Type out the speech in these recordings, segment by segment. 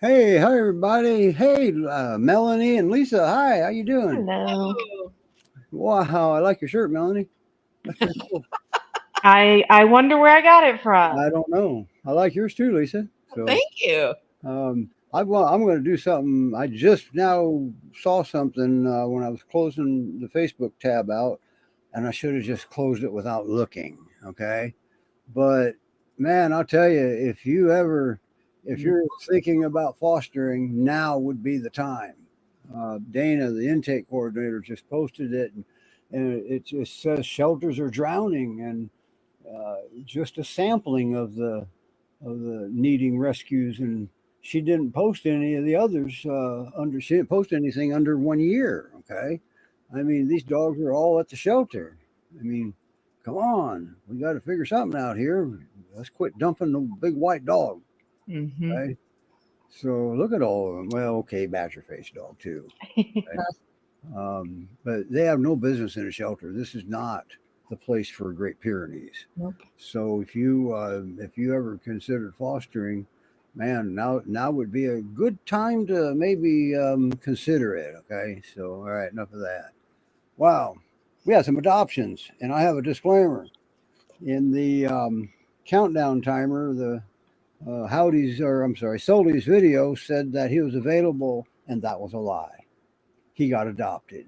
Hey, hi everybody. Hey, Melanie and Lisa. Hi, how you doing? Hello. Oh, Wow, I like your shirt, Melanie. That's pretty cool. I wonder where I got it from. I don't know. I like yours too, Lisa. So, thank you. I'm going to do something. I just now saw something when I was closing the Facebook tab out, and I should have just closed it without looking. Okay, but man, I'll tell you, if you're thinking about fostering, now would be the time. Dana, the intake coordinator, just posted it, and it just says shelters are drowning, and just a sampling of the needing rescues, and she didn't post any of the others under. She didn't post anything under 1 year. Okay, I mean these dogs are all at the shelter. I mean, come on, we got to figure something out here. Let's quit dumping the big white dog. Hmm. Okay, so look at all of them. Well, okay, badger face dog too. Okay? But they have no business in a shelter. This is not the place for Great Pyrenees. Nope. So if you ever considered fostering, man, now would be a good time to maybe consider it. Okay, so all right, enough of that. Wow, we have some adoptions, and I have a disclaimer in the countdown timer. The Howdy's, or I'm sorry, Soldy's video said that he was available, and that was a lie. He got adopted.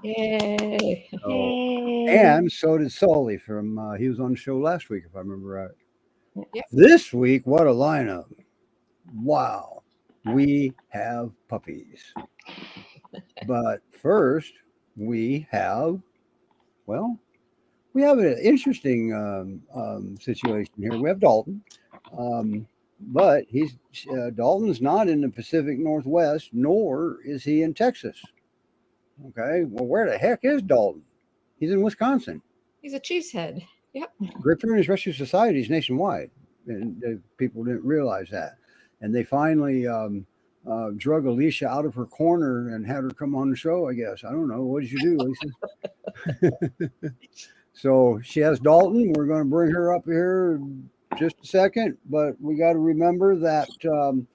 Yay. So, Yay. and so did Sully from he was on the show last week, if I remember right. Yep. This week, what a lineup! Wow, we have puppies. But first, we have well, we have an interesting situation here. We have Dalton, um, but he's Dalton's not in the Pacific Northwest, nor is he in Texas. Okay, well, where the heck is Dalton? He's in Wisconsin. He's a cheesehead. Yep. Great Pyrenees Rescue Society is nationwide, and people didn't realize that. And they finally drug Alicia out of her corner and had her come on the show. I guess I don't know what did you do, Alicia? So she has Dalton. We're going to bring her up here in just a second, but we got to remember that the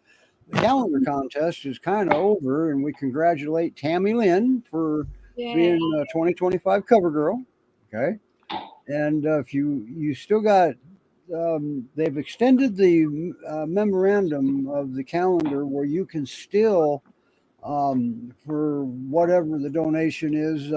calendar contest is kind of over, and we congratulate Tammy Lynn for Yay. being a 2025 cover girl. Okay. And if you still got, they've extended the memorandum of the calendar where you can still, for whatever the donation is,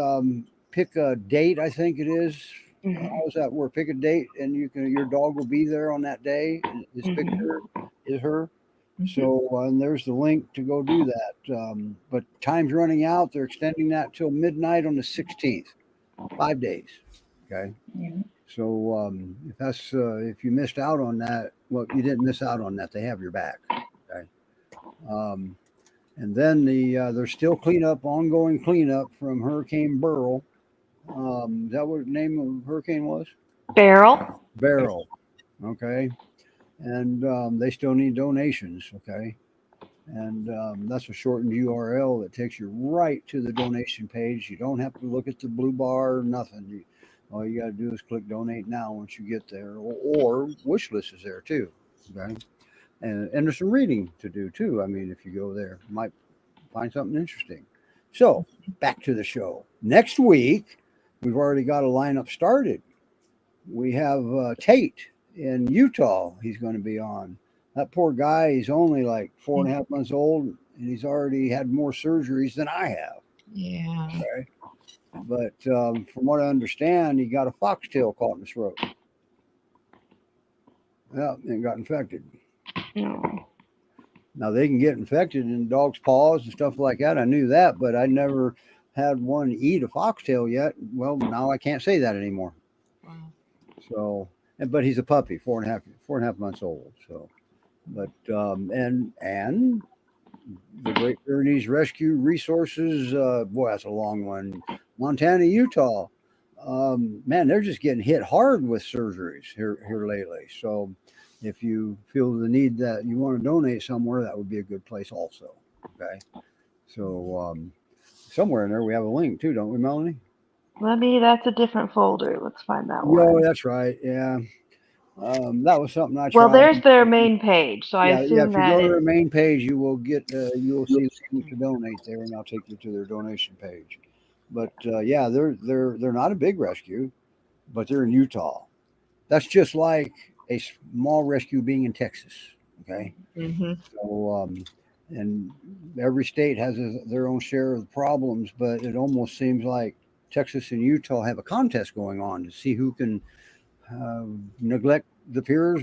pick a date. I think it is. Mhm, How's that work? Pick a date, and you can your dog will be there on that day. This mhm. picture is her. Hmm. So and there's the link to go do that. But time's running out. They're extending that till midnight on the 16th. 5 days. Okay. Yeah. So if you missed out on that, well, you didn't miss out on that. They have your back. Okay. Um, and then there's still cleanup, ongoing cleanup from Hurricane Burl. Is that what the name of the hurricane was? Barrel. Beryl. Okay. And they still need donations. Okay. And that's a shortened URL that takes you right to the donation page. You don't have to look at the blue bar or nothing. All you got to do is click donate now once you get there, or wish list is there too. Okay, and there's some reading to do too. I mean, if you go there, you might find something interesting. So back to the show. Next week, we've already got a lineup started. We have Tate in Utah. He's going to be on. That poor guy. He's only like 4.5 months old, and he's already had more surgeries than I have. Yeah. Okay, but from what I understand, he got a foxtail caught in his throat. Yeah, and got infected. No. Now they can get infected in dogs' paws and stuff like that. I knew that, but I never had one eat a foxtail yet. Well, now I can't say that anymore. Wow. So, but he's a puppy, 4.5 months old. So, but and the Great Pyrenees Rescue Resources. Boy, that's a long one. Montana, Utah. Man, they're just getting hit hard with surgeries here lately. So, if you feel the need that you want to donate somewhere, that would be a good place also. Okay. So, somewhere in there we have a link too, don't we, Melanie? Maybe that's a different folder. Let's find that No, one. that's right. Yeah. That was something I Well, tried. there's their main page, so I Yeah, assume if you that go to it, their main page, you will get you will see the link to donate there, and I'll take you to their donation page. But yeah, they're not a big rescue, but they're in Utah. That's just like a small rescue being in Texas. Okay, Mm-hmm. so and every state has their own share of the problems, but it almost seems like Texas and Utah have a contest going on to see who can uh, neglect the peers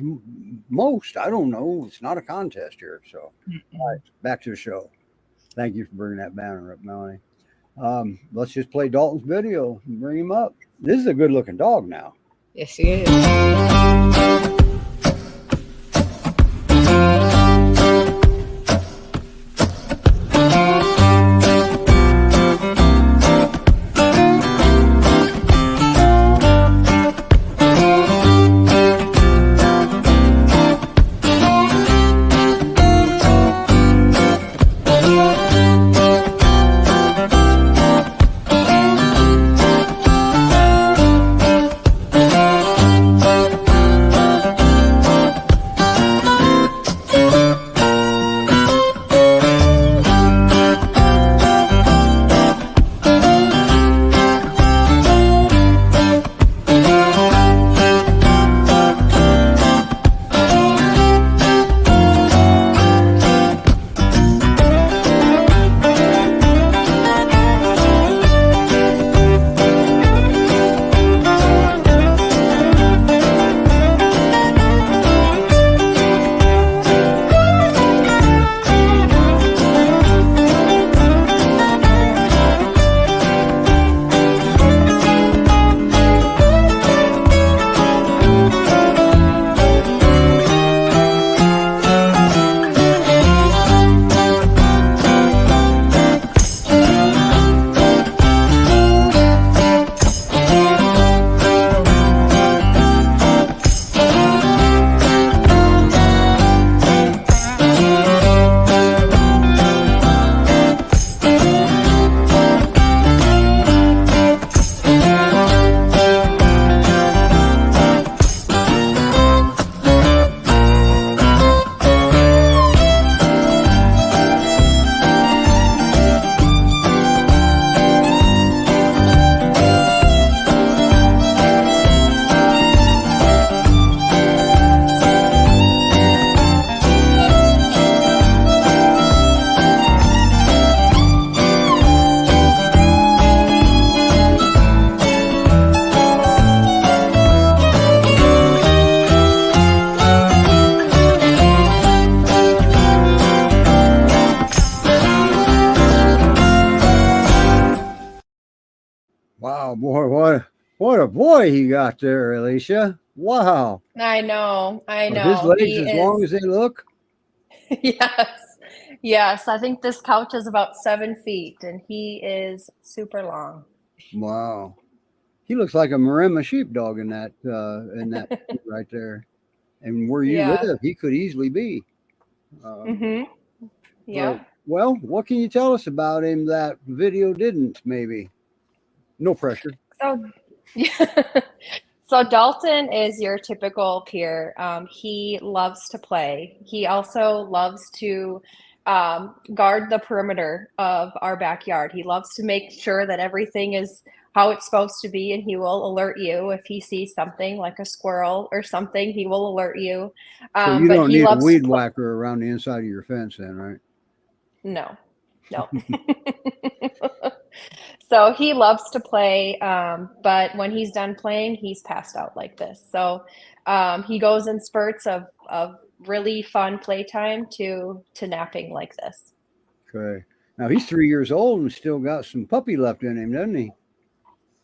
most. I don't know. It's not a contest here. So, all right, back to the show. Thank you for bringing that banner up, Melanie. Let's just play Dalton's video and bring him up. This is a good looking dog now. Yes, he is. Wow, boy, what a boy he got there, Alicia. Wow. I know, I Are his know. legs He as is, long as they look? yes, yes. I think this couch is about 7 feet and he is super long. Wow. He looks like a Maremma sheepdog in that right there. And where you Yeah. live, he could easily be. Um, Mm-hmm. but Yep. well, what can you tell us about him that video didn't? Maybe no pressure. So, yeah. So Dalton is your typical peer. He loves to play. He also loves to guard the perimeter of our backyard. He loves to make sure that everything is how it's supposed to be, and he will alert you if he sees something like a squirrel or something. He will alert you. So you But don't he need a loves to weed play. whacker around the inside of your fence, then, right? No, no. So he loves to play, but when he's done playing, he's passed out like this. So he goes in spurts of really fun playtime to napping like this. Okay. Now he's 3 years old and still got some puppy left in him, doesn't he?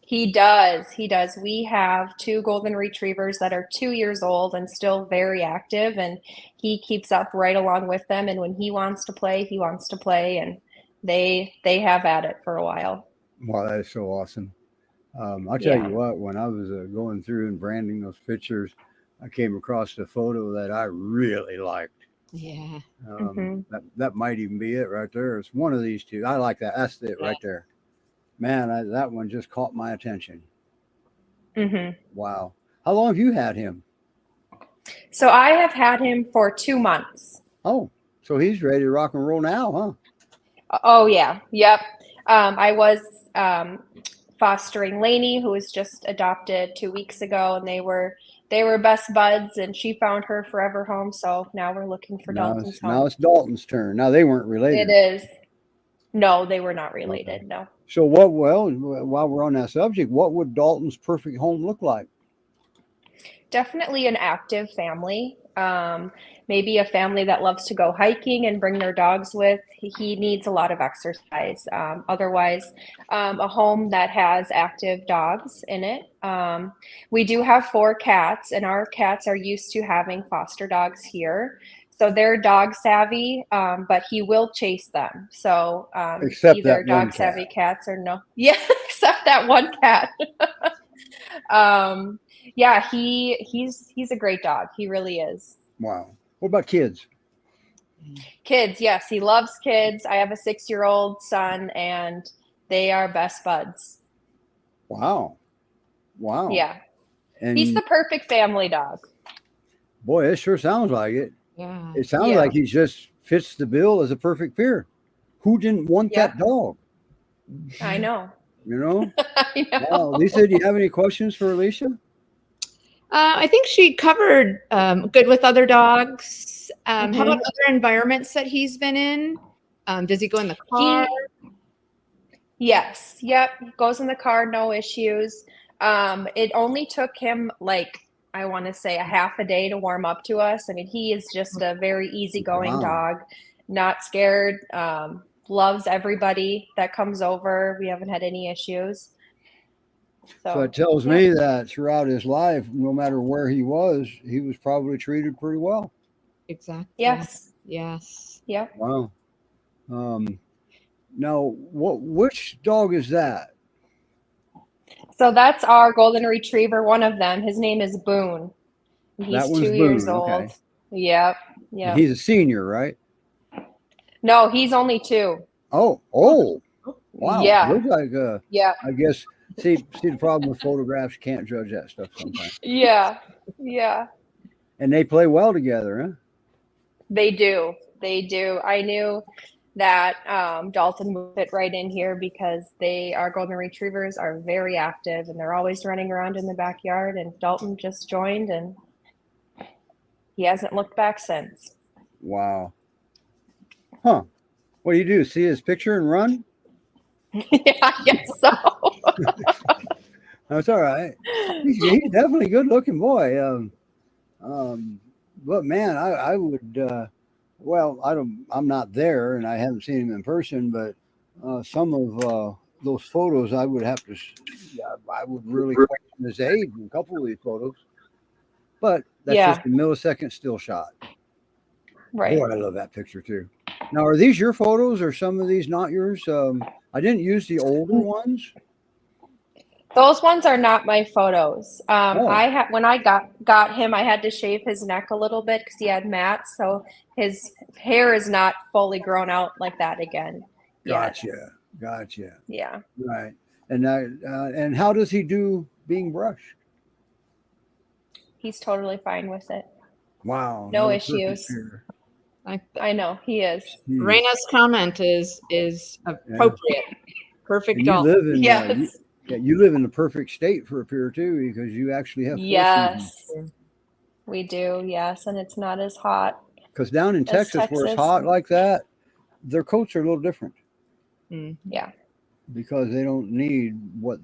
He does. He does. We have two golden retrievers that are 2 years old and still very active, and he keeps up right along with them. And when he wants to play, he wants to play, and they have at it for a while. Wow, that is so awesome. I'll tell you Yeah. what, when I was going through and branding those pictures, I came across a photo that I really liked. Yeah. Hmm. That might even be it right there. It's one of these two. I like that. That's it right there. Man, that one just caught my attention. Hmm. Wow. How long have you had him? So I have had him for 2 months. Oh, so he's ready to rock and roll now, huh? Oh yeah, yep. I was fostering Lainey, who was just adopted 2 weeks ago, and they were best buds, and she found her forever home. So now we're looking for Dalton's Now home. it's Dalton's turn. Now they weren't It related. is. No, they were not Okay. related. No. So what? Well, while we're on that subject, what would Dalton's perfect home look like? Definitely an active family. Maybe a family that loves to go hiking and bring their dogs with. He needs a lot of exercise. Otherwise, a home that has active dogs in it. We do have 4 cats, and our cats are used to having foster dogs here. So they're dog savvy, but he will chase them. So Except either that one dog savvy cat. cats or no. Yeah, except that one cat. um, yeah, he's a great dog. He really is. Wow. What about kids? Kids, yes, he loves kids. I have a 6-year-old son, and they are best buds. Wow. Wow. Yeah, he's And the perfect family dog. boy, it sure sounds like it. Yeah. It sounds Yeah. like he just fits the bill as a perfect peer. Who didn't want Yeah. that dog? I know. You know? I know. Wow. Lisa, do you have any questions for Alicia? I think she covered good with other dogs. How Mhm. about other environments that he's been in? Does he go in the car? Yes, yep, goes in the car, no issues. It only took him like I want to say a half a day to warm up to us. I mean, he is just a very easygoing Wow. dog, not scared, loves everybody that comes over. We haven't had any issues. So it So, tells yeah. me that throughout his life, no matter where he was probably treated pretty well. Exactly. Yes. Yes. Yep. Wow. Now, which dog is that? So that's our golden retriever, one of them. His name is Boone. That He's one's 2 years Boone, old. okay. Yep. And Yep. he's a senior, right? No, he's only 2. Oh, wow. Yeah. Looks like Yeah. I guess see the problem with photographs, you can't judge that stuff sometimes. Yeah. Yeah. And they play well together, huh? They do. They do. I knew that Dalton would fit right in here because our golden retrievers are very active and they're always running around in the backyard. And Dalton just joined and he hasn't looked back since. Wow. Huh. What do you do? See his picture and run? Yeah, I guess so. That's all right. He's definitely a good looking boy. But man, I would. Well, I'm not there, and I haven't seen him in person. But some of those photos, I would have to. I would really question his age in a couple of these photos. But that's Yeah. just a millisecond still shot. Right. Boy, I love that picture too. Now, are these your photos, or some of these not yours? I didn't use the older ones. Those ones are not my photos. Oh. When I got him, I had to shave his neck a little bit because he had mats, so his hair is not fully grown out like that again. yet. Gotcha. Yeah. Right. And how does he do being brushed? He's totally fine with it. Wow. No another perfect issues. pair. I know he is. Jeez. Raina's comment is appropriate. Perfect And you dog. live in Yes. you live in the perfect state for a pair too, because you actually have 4 seasons. Yes. We do. Yes, and it's not as hot. Because down in As Texas, where it's Texas. hot like that, their coats are a little different Mm. Yeah. because they don't need what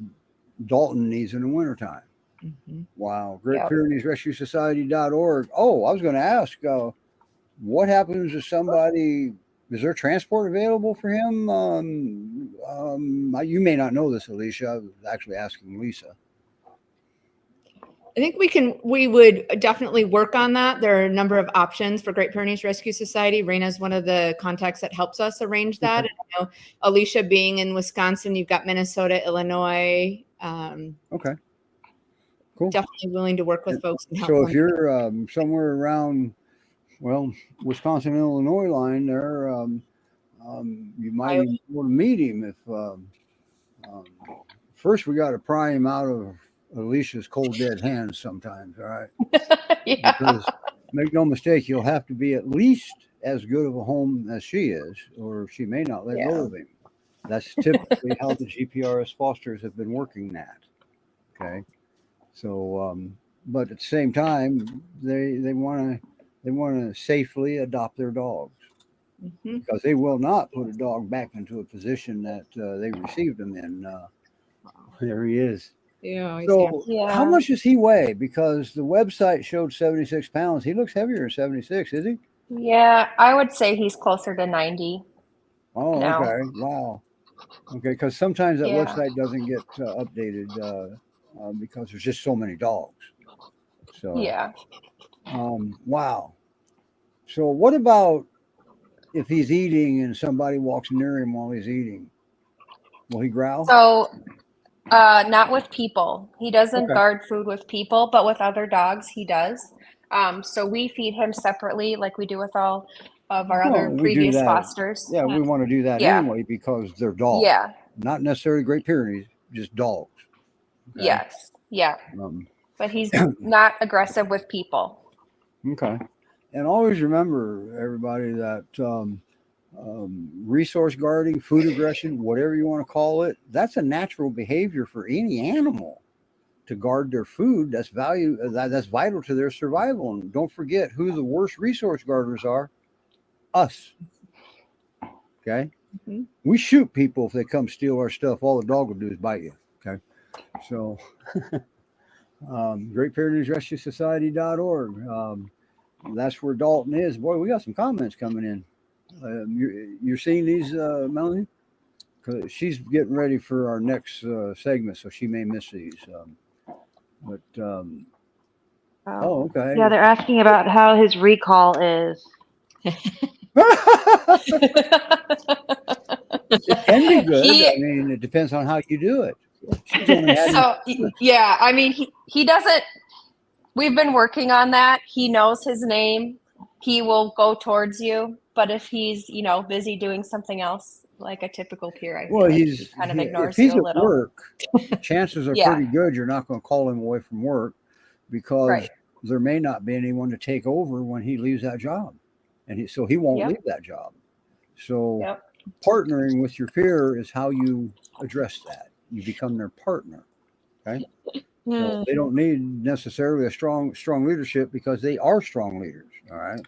Dalton needs in the wintertime. Mhm. Wow. Great Yep. Pyrenees Rescue Society.org. Oh, I was going to ask, what happens if somebody, is there transport available for him? You may not know this, Alicia. I was actually asking Lisa. I think we would definitely work on that. There are a number of options for Great Pyrenees Rescue Society. Raina's one of the contacts that helps us arrange that. Okay. And I know Alicia being in Wisconsin, you've got Minnesota, Illinois. Okay. Cool. Definitely willing to work with folks and help So if them. you're somewhere around, Wisconsin, Illinois line there, you might even want to meet him if first we got to pry him out of Alicia's cold dead hands sometimes. All right. Yeah. Because make no mistake, you'll have to be at least as good of a home as she is, or she may not let go Yeah. of him. That's typically how the GPRS fosters have been working that. Okay. So, but at the same time, they want to safely adopt their dogs Mhm. because they will not put a dog back into a position that they received them in. There he is. Yeah, he's So, how Yeah. much does he weigh? Because the website showed 76 pounds. He looks heavier than 76, is he? Yeah, I would say he's closer to 90 Oh, now. okay. Wow. Okay, because sometimes that Yeah. website doesn't get updated because there's just so many dogs. So, Yeah. wow. So, what about if he's eating and somebody walks near him while he's eating? Will he growl? So, not with people. He doesn't Okay. guard food with people, but with other dogs, he does. So we feed him separately, like we do with all of our Well, other we do previous that. fosters. Yeah, we want to do that Yeah. anyway because they're dogs, Yeah. not necessarily Great Pyrenees, just dogs. Okay. Yes. Yeah. Um, But he's not aggressive with people. okay. And always remember, everybody, that resource guarding, food aggression, whatever you want to call it, that's a natural behavior for any animal to guard their food. That's that's vital to their survival. And don't forget who the worst resource guarders are: us. Okay. Mhm. We shoot people if they come steal our stuff. All the dog will do is bite you. Okay. So, Great Pyrenees Rescue Society.org. That's where Dalton is. Boy, we got some comments coming in. You're seeing these, Melanie? Because she's getting ready for our next segment, so she may miss these. Oh, okay. Yeah, they're asking about how his recall is. It can be good. He- I mean, it depends on how you do it. She's only had So yeah, I mean he doesn't we've been working on that. He knows his name. He will go towards you, but if he's, busy doing something else, like a typical peer, I feel well, like he kind of if ignores he's you a at little. work, chances are Yeah. pretty good you're not going to call him away from work because Right. there may not be anyone to take over when he leaves that job, and so he won't Yep. leave that job. So Yep. partnering with your peer is how you address that. You become their partner. Okay. So they don't need necessarily a strong leadership because they are strong leaders. All right.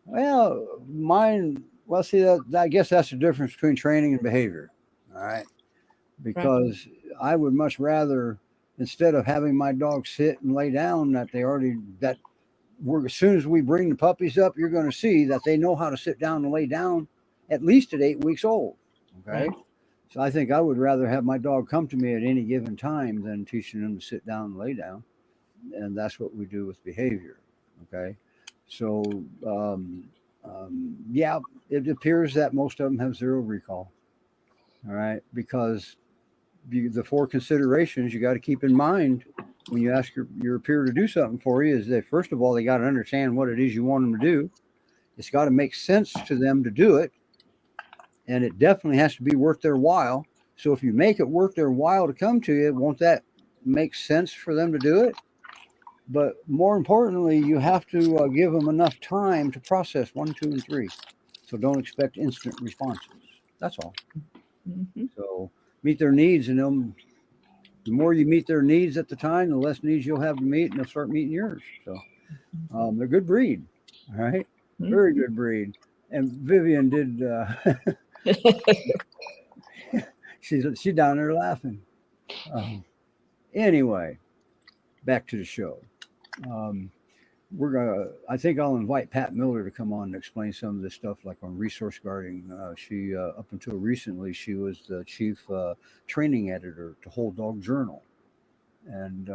Well, mine. Well, see that I guess that's the difference between training and behavior. All right. Because I would much rather, instead of having my dog sit and lay down, as soon as we bring the puppies up, you're going to see that they know how to sit down and lay down at least at 8 weeks old. Okay. Right. So I think I would rather have my dog come to me at any given time than teaching them to sit down and lay down. And that's what we do with behavior. Okay. So, yeah, it appears that most of them have zero recall. All right. Because the four considerations you got to keep in mind when you ask your peer to do something for you is that, first of all, they got to understand what it is you want them to do. It's got to make sense to them to do it. And it definitely has to be worth their while. So if you make it worth their while to come to you, won't that make sense for them to do it? But more importantly, you have to give them enough time to process 1, 2, and 3. So don't expect instant responses. That's all. Mhm. So meet their needs, and the more you meet their needs at the time, the less needs you'll have to meet, and they'll start meeting yours. So they're a good breed. All right. Very good breed. And Vivian did. She's down there laughing. Anyway, back to the show. I think I'll invite Pat Miller to come on and explain some of this stuff, like on resource guarding. She up until recently she was the chief training editor to Whole Dog Journal, and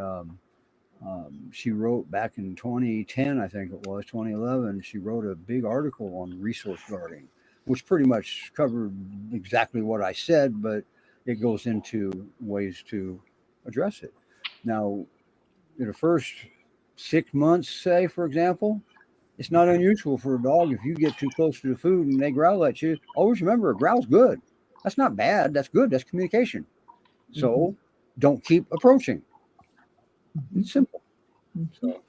she wrote back in 2010, I think it was 2011. She wrote a big article on resource guarding, which pretty much covered exactly what I said, but it goes into ways to address it. Now, in the first 6 months, say, for example, it's not unusual for a dog, if you get too close to the food and they growl at you, always remember a growl's good. That's not bad. That's good. That's communication. So don't keep approaching. It's simple. So,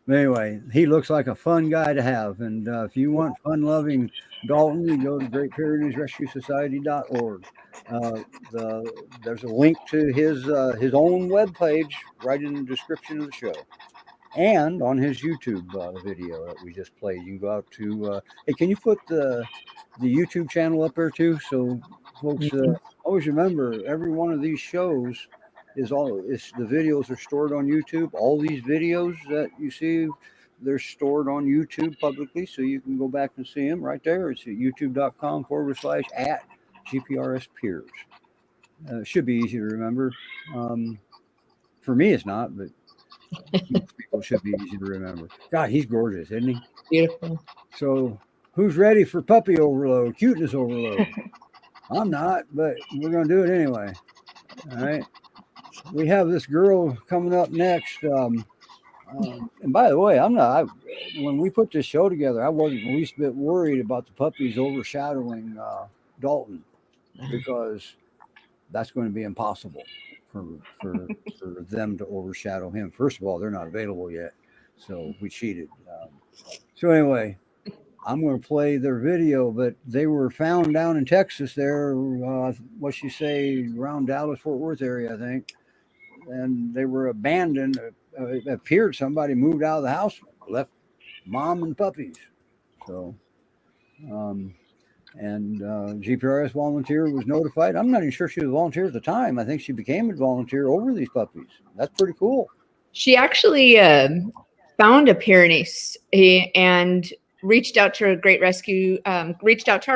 anyway, he looks like a fun guy to have. And if you want fun-loving Dalton, you go to GreatPyreneesRescueSociety.org. There's a link to his own webpage right in the description of the show. And on his YouTube video that we just played. You can go out to, hey, can you put the YouTube channel up there too? So folks, always remember, every one of these shows the videos are stored on YouTube. All these videos that you see, they're stored on YouTube publicly, so you can go back and see them right there. It's at youtube.com/@GPRS Peers. It should be easy to remember. For me, it's not, but most people should be easy to remember. God, he's gorgeous, isn't he? Beautiful. So who's ready for puppy overload, cuteness overload? I'm not, but we're going to do it anyway. All right. We have this girl coming up next. And by the way, when we put this show together, I wasn't the least bit worried about the puppies overshadowing Dalton, because that's going to be impossible for them to overshadow him. First of all, they're not available yet, so we cheated. So anyway, I'm going to play their video, but they were found down in Texas there, what you say, around Dallas, Fort Worth area, I think. And they were abandoned. It appeared somebody moved out of the house, left mom and puppies. So, GPRS volunteer was notified. I'm not even sure she was a volunteer at the time. I think she became a volunteer over these puppies. That's pretty cool. She actually found a Pyrenees and reached out to our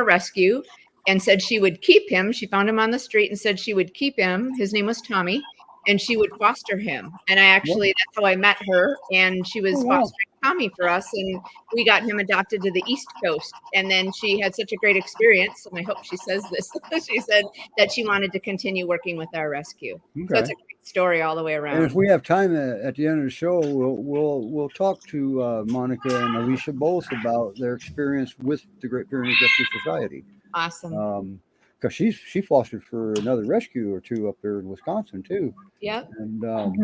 rescue and said she would keep him. She found him on the street and said she would keep him. His name was Tommy, and she would foster him. And that's how I met her. And she was fostering Tommy for us, and we got him adopted to the East Coast. And then she had such a great experience, and I hope she says this. She said that she wanted to continue working with our rescue. Okay. So it's a great story all the way around. And if we have time at the end of the show, we'll talk to Monica and Alicia both about their experience with the Great Pyrenees Rescue Society. Awesome. Because she fostered for another rescue or two up there in Wisconsin too. Yep. And trust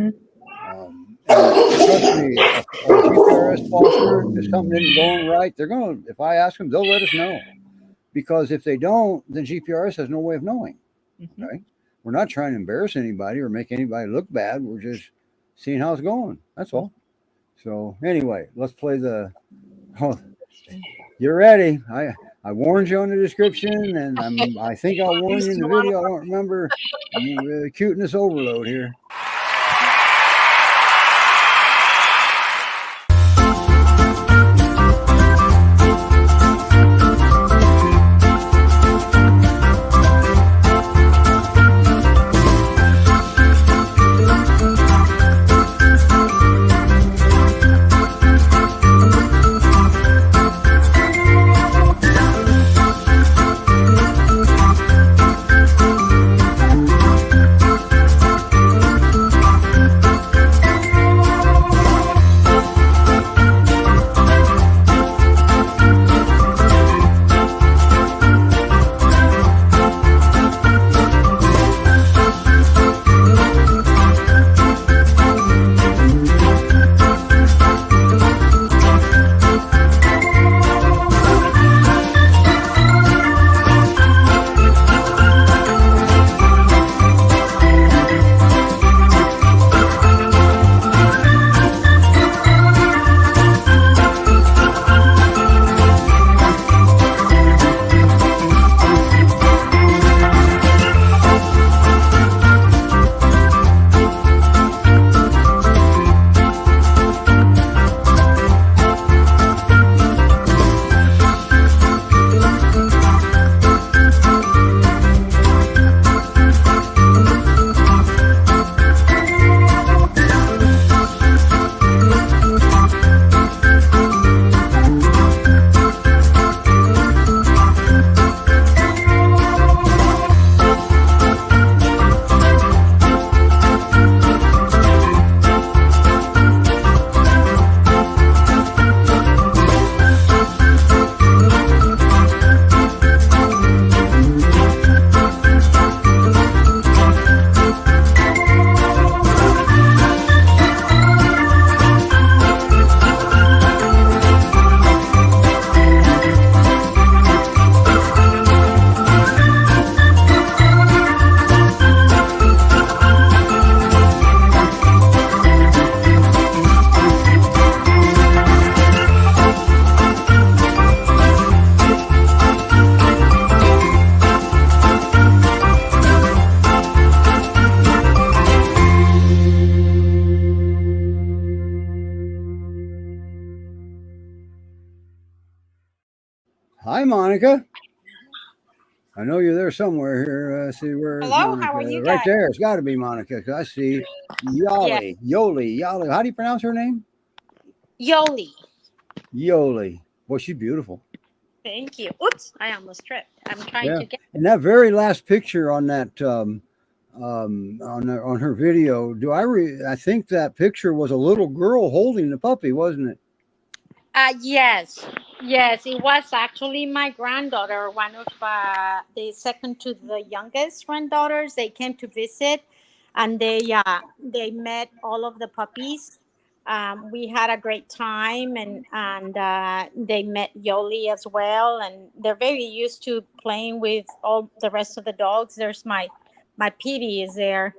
me, a GPRS foster, if something isn't going right, if I ask them, they'll let us know. Because if they don't, then GPRS has no way of knowing. Mm-hmm. Right? We're not trying to embarrass anybody or make anybody look bad. We're just seeing how it's going. That's all. So anyway, let's play you're ready. I warned you on the description, and I think I warned you in the video. I don't remember. Cuteness overload here. Hi, Monica. I know you're there somewhere here. See, where's Hello, Monica? how are you Right guys? there. It's got to be Monica because I see Yeah, Yollie. How do you pronounce her name? Yoli. Yollie. Boy, she's beautiful. Thank you. Oops, I almost tripped. I'm trying Yeah. to get. And that very last picture on that on her video, I think that picture was a little girl holding the puppy, wasn't it? Yes, yes, it was actually my granddaughter, one of the second to the youngest granddaughters. They came to visit, and they met all of the puppies. We had a great time, and they met Yoli as well, and they're very used to playing with all the rest of the dogs. There's my Petey is there,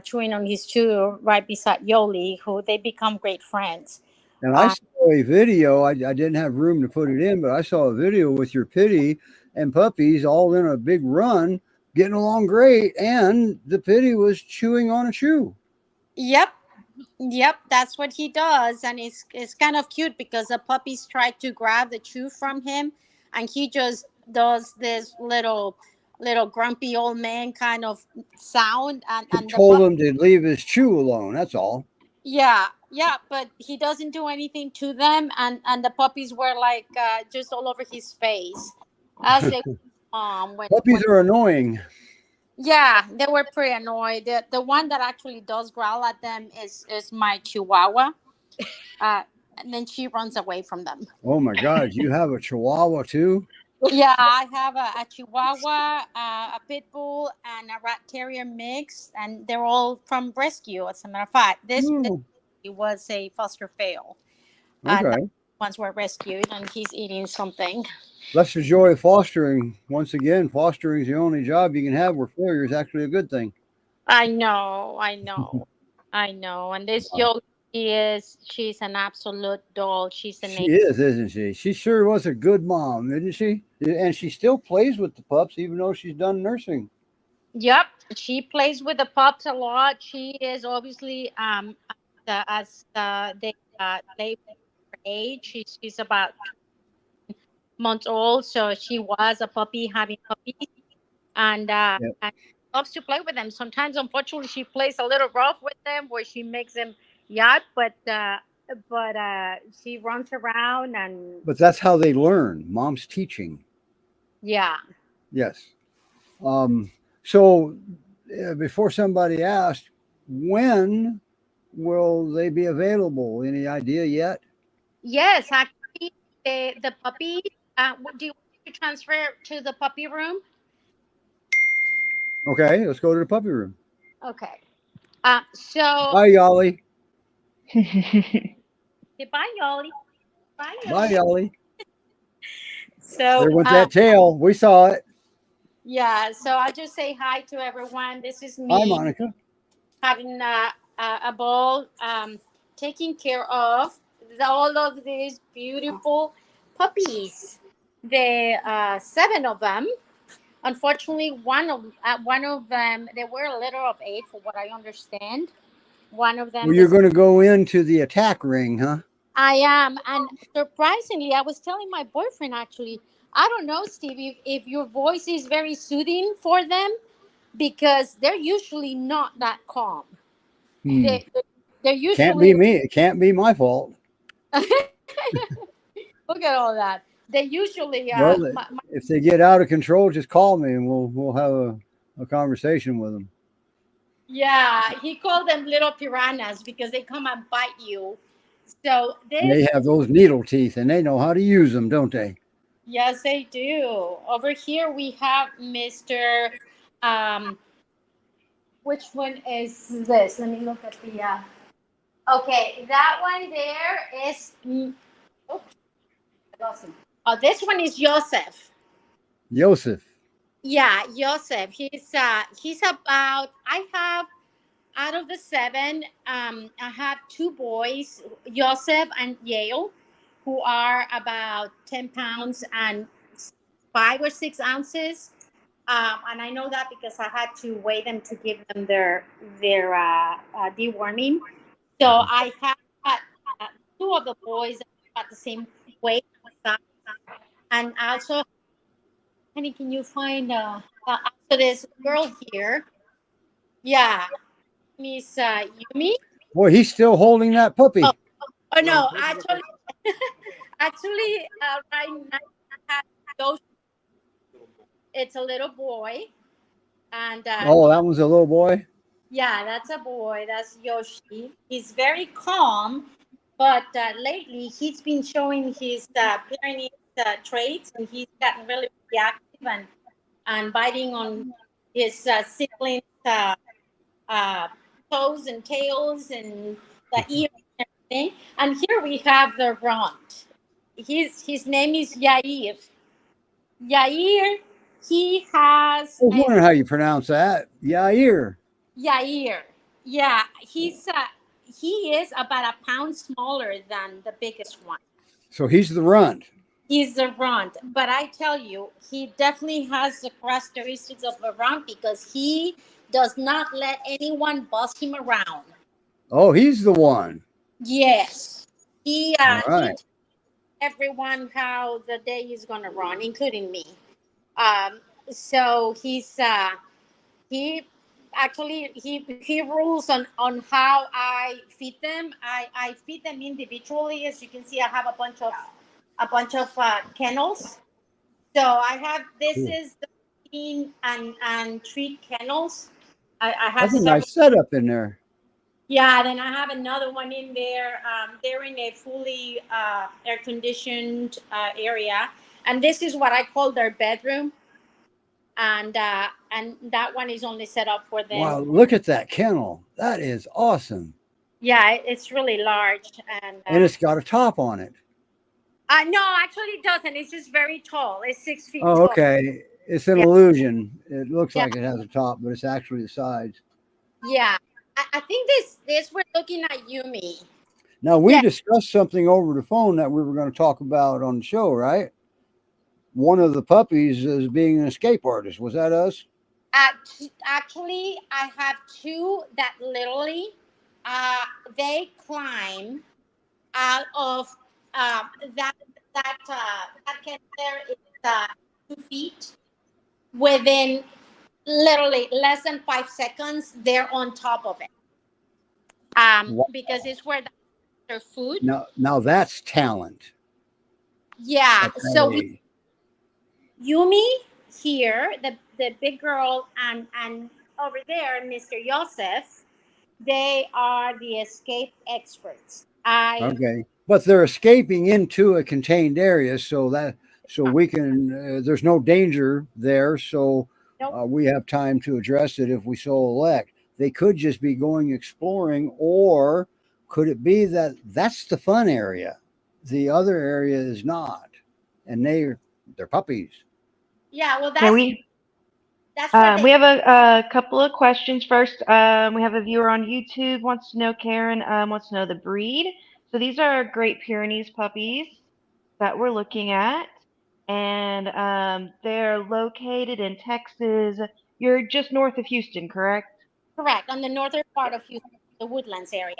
chewing on his chew right beside Yoli, who they become great friends. And I Uh, saw a video. I didn't have room to put it in, but I saw a video with your Pitty and puppies all in a big run, getting along great. And the Pitty was chewing on a chew. Yep, yep, that's what he does, and it's kind of cute because the puppies try to grab the chew from him, and he just does this little grumpy old man kind of sound, and He and the told pup, him to leave his chew alone. That's all. yeah, yeah, but he doesn't do anything to them, and the puppies were like just all over his face as they when Puppies are annoying. yeah, they were pretty annoyed. The one that actually does growl at them is my Chihuahua. uh, and then she runs away from them. Oh my God, you have a Chihuahua too? Yeah, I have a Chihuahua, a Pit Bull, and a Rat Terrier mix, and they're all from rescue. As a matter of fact, this Oh, was a foster fail, and the okay. ones were rescued, and he's eating something. That's the joy of fostering. Once again, fostering is the only job you can have where failure is actually a good thing. I know, I know, I know. And this Wow. Yogi she's an absolute doll. She's an She is, isn't she? She sure was a good mom, isn't she? And she still plays with the pups, even though she's done nursing. Yep, she plays with the pups a lot. She is obviously as they age. She's about months old, so she was a puppy having puppies, Yep. and loves to play with them. Sometimes, unfortunately, she plays a little rough with them, where she makes them yap, but she runs around and But that's how they learn. Mom's teaching. yeah. Yes. Um, so before somebody asked, when will they be available? Any idea yet? Yes, actually, the puppy. Do you want me to transfer to the puppy room? Okay, let's go to the puppy room. Okay. So Bye, Yollie. goodbye, Yollie. Bye, Bye, Yollie. Yollie. So There went that tail. We saw it. yeah. So I just say hi to everyone. This is Hi, me Monica. having a ball, taking care of all of these beautiful puppies. The seven of them. Unfortunately, one of them they were a litter of eight, for what I understand. One of them Well, you're going to go into the attack ring, huh? I am. And surprisingly, I was telling my boyfriend actually, I don't know, Steve, if your voice is very soothing for them because they're usually not that calm. Hmm. They, they're Can't be usually, me. It can't be my fault. look at all that. They usually, Well, if they get out of control, just call me and we'll have a conversation with them. yeah, he called them little piranhas because they come and bite you. So They this, have those needle teeth and they know how to use them, don't they? yes, they do. Over here we have Mr. Um, which one is this? Let me look at the. Okay, that one there is. Oh, I lost him. Oh, this one is Yosef. Yosef. Yeah, Yosef. He's about. I have out of the seven. I have two boys, Yosef and Yale, who are about 10 pounds and 5 or 6 ounces. And I know that because I had to weigh them to give them their deworming. So I have uh, two of the boys about the same weight, size, And also, honey, can you find also this girl here? Yeah, Miss Yumi. Boy, he's still holding that Oh, puppy. oh no, actually, right now I have Yoshi. It's a little boy, and Oh, that one's a little boy. yeah, that's a boy. That's Yoshi. He's very calm, but lately he's been showing his Pyrenees traits, and he's gotten really, really active and biting on his siblings' uh, toes and tails and the ears and everything. And here we have the runt. His name is Yair. Yair. He has I was a wondering how you pronounce that. Yair. Yair. Yeah, he is about a pound smaller than the biggest one. So he's the runt. He's a runt, but I tell you, he definitely has the characteristics of a runt because he does not let anyone boss him around. Oh, he's the one. Yes, All he right. tells everyone how the day is gonna run, including me. So he actually he rules on how I feed them. I feed them individually. As you can see, I have a bunch of kennels. So I have this Cool. is the feed and treat kennels. I have That's a several. nice setup in there. Yeah, then I have another one in there. They're in a fully air conditioned area, and this is what I call their bedroom. And that one is only set up for them. Wow, look at that kennel. That is awesome. Yeah, it's really large, and And it's got a top on it. no, actually, it doesn't. It's just very tall. It's 6 feet Oh, tall. okay. It's an Yeah, illusion. It looks yeah, like it has a top, but it's actually the sides. yeah. I think this we're looking at Yumi. Now, we Yeah, discussed something over the phone that we were going to talk about on the show, right? One of the puppies is being an escape artist. Was that us? actually, I have two that literally uh, they climb out of uh, that that can there is 2 feet within literally less than 5 seconds. They're on top of it Wow. because it's where their food. Now that's talent Yeah, at that so age. Yumi here, the big girl, and over there, Mr. Yosef, they are the escape experts. I Okay, but they're escaping into a contained area, so we can. There's no danger there, so nope. we have time to address it if we so elect. They could just be going exploring, or could it be that that's the fun area, the other area is not, and they're puppies. Yeah, well, Okay, that's where they. we have a couple of questions first. We have a viewer on YouTube wants to know, Karen wants to know the breed. So these are Great Pyrenees puppies that we're looking at, and they're located in Texas. You're just north of Houston, correct? Correct, on the northern part of Houston, the Woodlands area.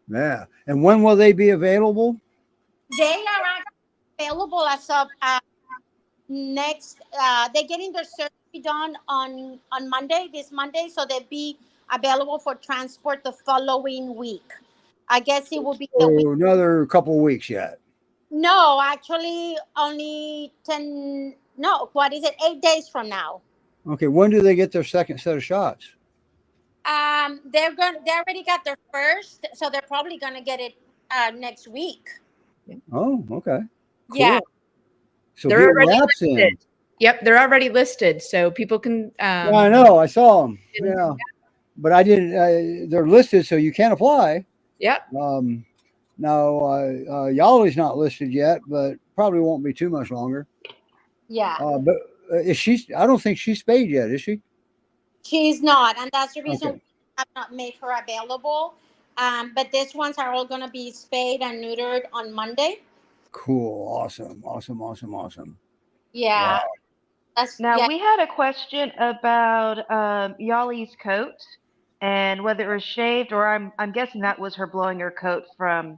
Yeah, and when will they be available? They are actually available as of next. They're getting their surgery done on Monday, this Monday, so they'll be available for transport the following week. I guess it will be the week. Oh, another couple weeks yet. No, actually, only 10. No, what is it? 8 days from now. Okay, when do they get their second set of shots? They already got their first, so they're probably gonna get it next week. Oh, okay, Yeah, cool. So They're get your already laps listed. in. Yep, they're already listed, so people can. Yeah, I know. I saw them. Yeah, but I didn't. They're listed, so you can't apply. Yep. Now, Yollie's not listed yet, but probably won't be too much longer. yeah. But is she? I don't think she's spayed yet, is she? She's not, and that's the reason Okay, why I have not made her available. But these ones are all gonna be spayed and neutered on Monday. cool, awesome, awesome, awesome, awesome. Yeah, Wow. that's Now yeah. we had a question about Yollie's coat and whether it was shaved, or I'm guessing that was her blowing her coat from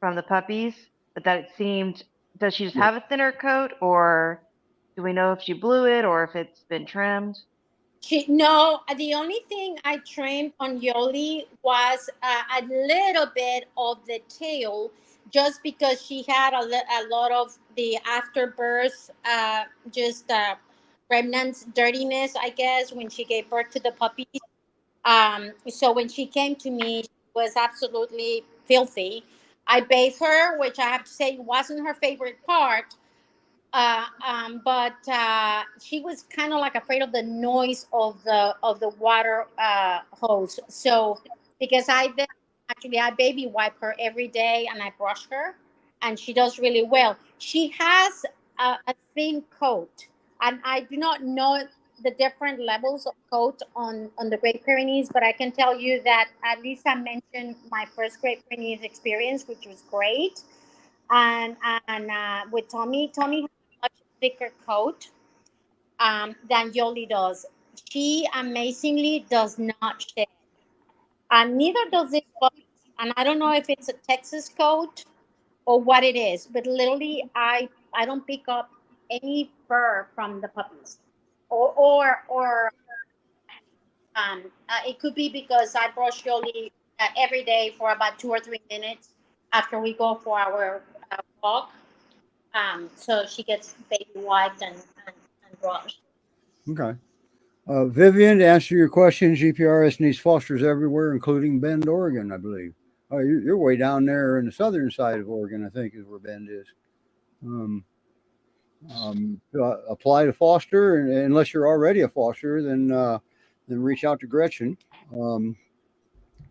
the puppies. but that it seemed, does she just Yeah. have a thinner coat, or do we know if she blew it or if it's been trimmed? No, the only thing I trimmed on Yoli was a little bit of the tail, just because she had a lot of the afterbirth, just remnants, dirtiness, I guess, when she gave birth to the puppy. So when she came to me, she was absolutely filthy. I bathed her, which I have to say wasn't her favorite part. But she was kind of like afraid of the noise of the water hose. So because I baby wipe her every day and I brush her, and she does really well. She has a thin coat, and I do not know the different levels of coat on the Great Pyrenees, but I can tell you that at least I mentioned my first Great Pyrenees experience, which was great. And with Tommy has a much thicker coat than Yoli does. She amazingly does not shed, and neither does this puppy. And I don't know if it's a Texas coat or what it is, but literally, I don't pick up any fur from the puppies, or it could be because I brush Yoli every day for about 2 or 3 minutes after we go for our walk. So she gets baby wiped and brushed. Okay. Vivian, to answer your question, GPRS needs fosters everywhere, including Bend, Oregon, I believe. Oh, you're way down there in the southern side of Oregon, I think, is where Bend is. Um, Apply to foster, and unless you're already a foster, then reach out to Gretchen. Um,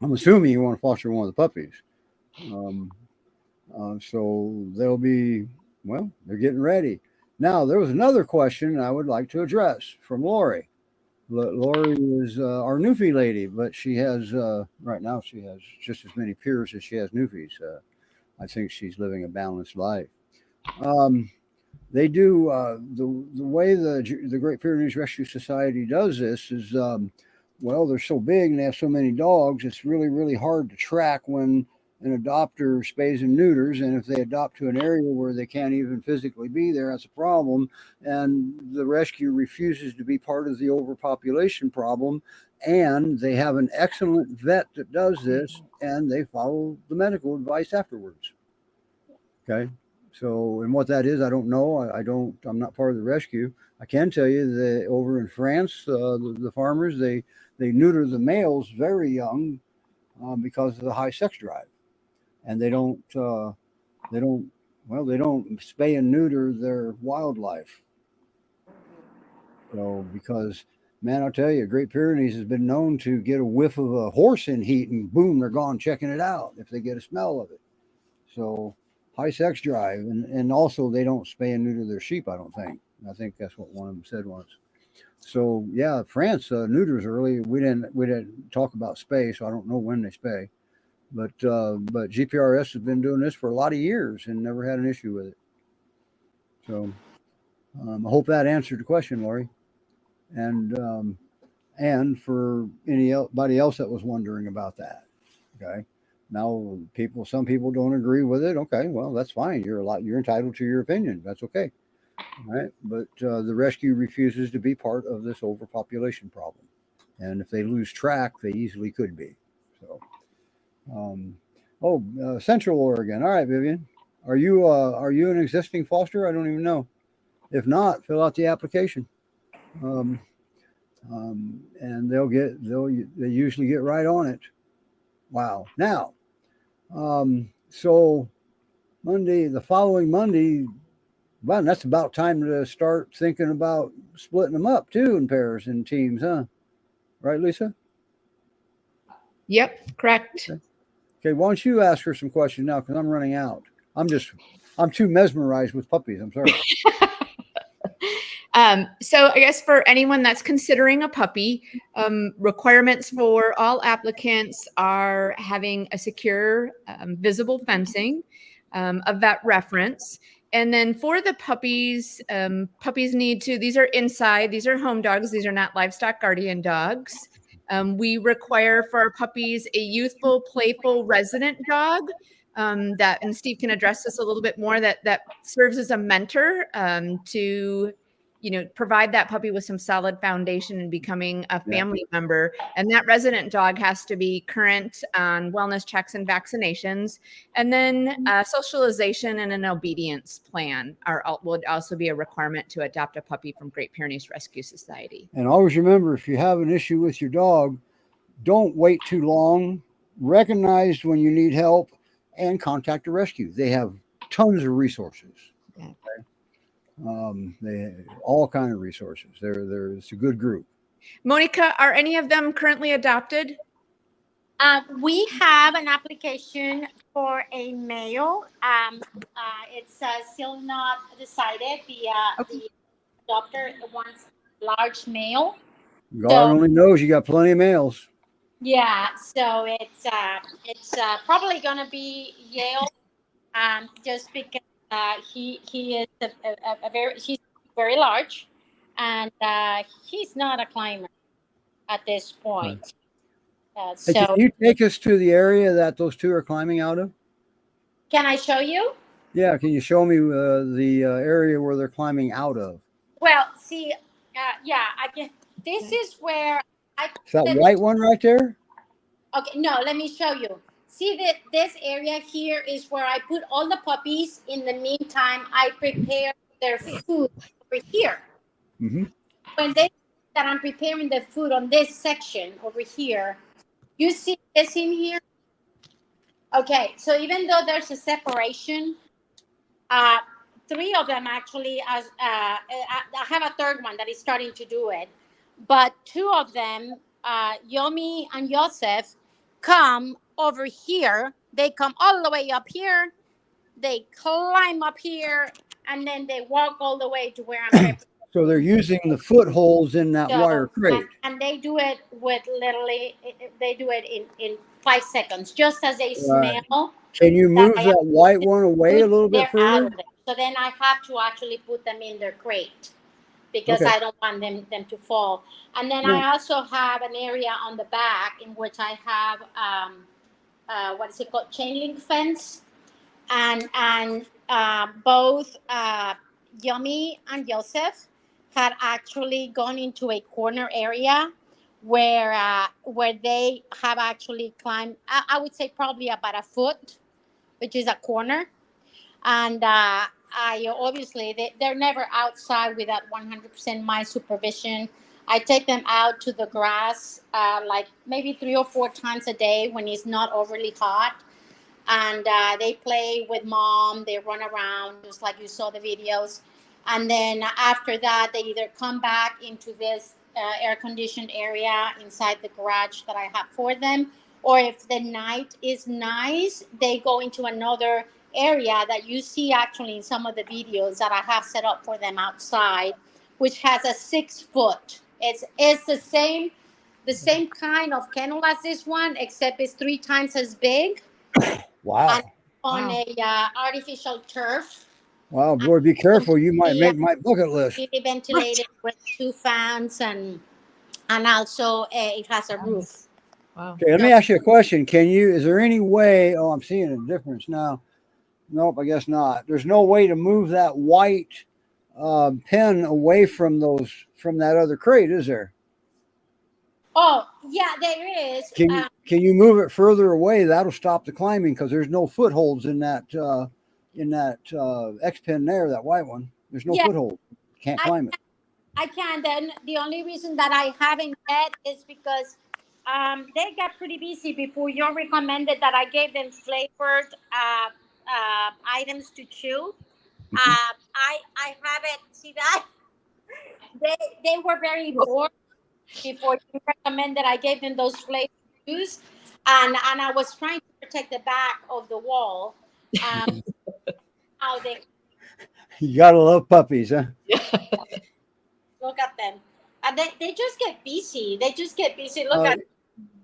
I'm assuming you want to foster one of the puppies. Um, so they'll be, well, they're getting ready. Now, there was another question I would like to address from Lori. Lori is our Newfie lady, but she has, right now, she has just as many peers as she has Newfies. I think she's living a balanced life. Um, they do the way the Great Pyrenees Rescue Society does this is well, they're so big and they have so many dogs. It's really hard to track when an adopter spays and neuters, and if they adopt to an area where they can't even physically be there, that's a problem. And the rescue refuses to be part of the overpopulation problem. And they have an excellent vet that does this, and they follow the medical advice afterwards. Okay. So, and what that is, I don't know. I'm not part of the rescue. I can tell you that over in France, the farmers, they neuter the males very young because of the high sex drive. And they don't, well, they don't spay and neuter their wildlife. So, because, man, I'll tell you, Great Pyrenees has been known to get a whiff of a horse in heat and boom, they're gone checking it out if they get a smell of it. So, high sex drive, and also they don't spay and neuter their sheep. I don't think. I think that's what one of them said once. So yeah, France neuters early. We didn't talk about spay, so I don't know when they spay. But GPRS has been doing this for a lot of years and never had an issue with it. So I hope that answered the question, Lori. And for anybody else that was wondering about that, okay. Now, some people don't agree with it. Okay, well, that's fine. You're entitled to your opinion. That's okay, right? But the rescue refuses to be part of this overpopulation problem, and if they lose track, they easily could be. So, Central Oregon. All right, Vivian, are you an existing foster? I don't even know. If not, fill out the application, and they usually get right on it. Wow. Now. So the following Monday, well, that's about time to start thinking about splitting them up too in pairs and teams, huh? Right, Lisa? Yep, correct. Okay, why don't you ask her some questions now? Because I'm running out. I'm too mesmerized with puppies. I'm sorry. So I guess for anyone that's considering a puppy, requirements for all applicants are having a secure, visible fencing, a vet reference. And then for the puppies, puppies need to, these are inside, these are home dogs. These are not livestock guardian dogs. We require for our puppies a youthful, playful resident dog. that, and Steve can address this a little bit more, that serves as a mentor to, provide that puppy with some solid foundation and becoming a family member. And that resident dog has to be current on wellness checks and vaccinations. And then socialization and an obedience plan would also be a requirement to adopt a puppy from Great Pyrenees Rescue Society. And always remember, if you have an issue with your dog, don't wait too long. Recognize when you need help and contact a rescue. They have tons of resources. Yeah. They all kind of resources. It's a good group. Monica, are any of them currently adopted? We have an application for a male. It's still not decided. The adopter wants large male. God only knows you got plenty of males. Yeah, so it's probably gonna be Yale, just because he is he's very large, and he's not a climber at this point. Hey, So can you take us to the area that those two are climbing out of? can I show you? Yeah, can you show me the area where they're climbing out of? Well, see, yeah, I can. This is where Is that white one right there? Okay, no, let me show you. See that this area here is where I put all the puppies. In the meantime, I prepare their food over here. Mm-hmm. When I'm preparing the food on this section over here, you see this in here? Okay, so even though there's a separation, 3 of them actually, I have a third one that is starting to do it, but 2 of them, Yumi and Yosef, come over here. They come all the way up here. They climb up here, and then they walk all the way to where I'm preparing. So they're using the footholds in that wire crate. And they do it with literally, they do it in 5 seconds, just as they smell. Can you move that white one away a little bit further? So then I have to actually put them in their crate, because I don't want them to fall. And then I also have an area on the back in which I have what is it called, chain link fence, and both Yumi and Yosef had actually gone into a corner area where they have actually climbed, I would say probably about a foot, which is a corner. And I obviously, they're never outside without 100% my supervision. I take them out to the grass like maybe 3 or 4 times a day when it's not overly hot. And they play with mom. They run around just like you saw the videos. And then after that, they either come back into this air-conditioned area inside the garage that I have for them, or if the night is nice, they go into another area that you see actually in some of the videos that I have set up for them outside, which has a 6-foot. It's the same kind of kennel as this one, except it's 3 times as big. Wow. And on a artificial turf. Wow, boy, be careful. You might make my bucket list. Really ventilated with 2 fans, and also it has a roof. Wow. Okay, let me ask you a question. Is there any way, I'm seeing a difference now. Nope, I guess not. There's no way to move that white pen away from that other crate, is there? Oh, yeah, there is. Can you move it further away? That'll stop the climbing, because there's no footholds in that X pen there, that white one. There's no foothold. Can't climb it. I can. Then the only reason that I haven't yet is because they got pretty busy before you recommended that I gave them flavored items to chew. I haven't. See that? They were very bored before you recommended I gave them those flavored chews, and I was trying to protect the back of the wall. How they You gotta love puppies, huh? look at them, and they just get busy. Look at.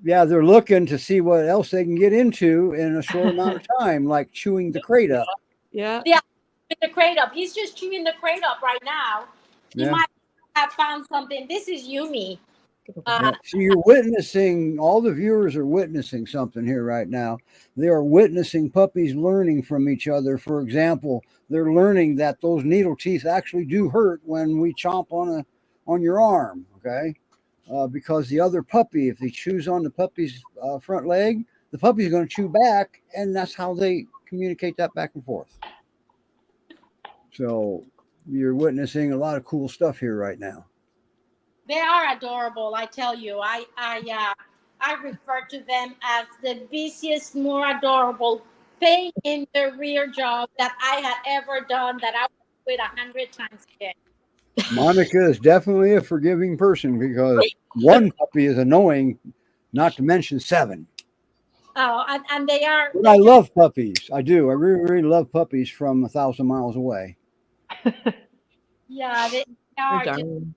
Yeah, they're looking to see what else they can get into in a short amount of time, like chewing the crate up. Yeah. The crate up. He's just chewing the crate up right now. He might have found something. This is Yumi. Yeah. So you're witnessing, all the viewers are witnessing something here right now. They are witnessing puppies learning from each other. For example, they're learning that those needle teeth actually do hurt when we chomp on your arm. Okay, because the other puppy, if they chews on the puppy's front leg, the puppy's going to chew back, and that's how they communicate that back and forth. So you're witnessing a lot of cool stuff here right now. They are adorable, I tell you. I refer to them as the busiest, more adorable pain in the rear job that I had ever done that I would do it 100 times again. Monica is definitely a forgiving person because one puppy is annoying, not to mention 7. Oh, and they are. But I love puppies. I do. I really, really love puppies from 1,000 miles away. Yeah, they are. And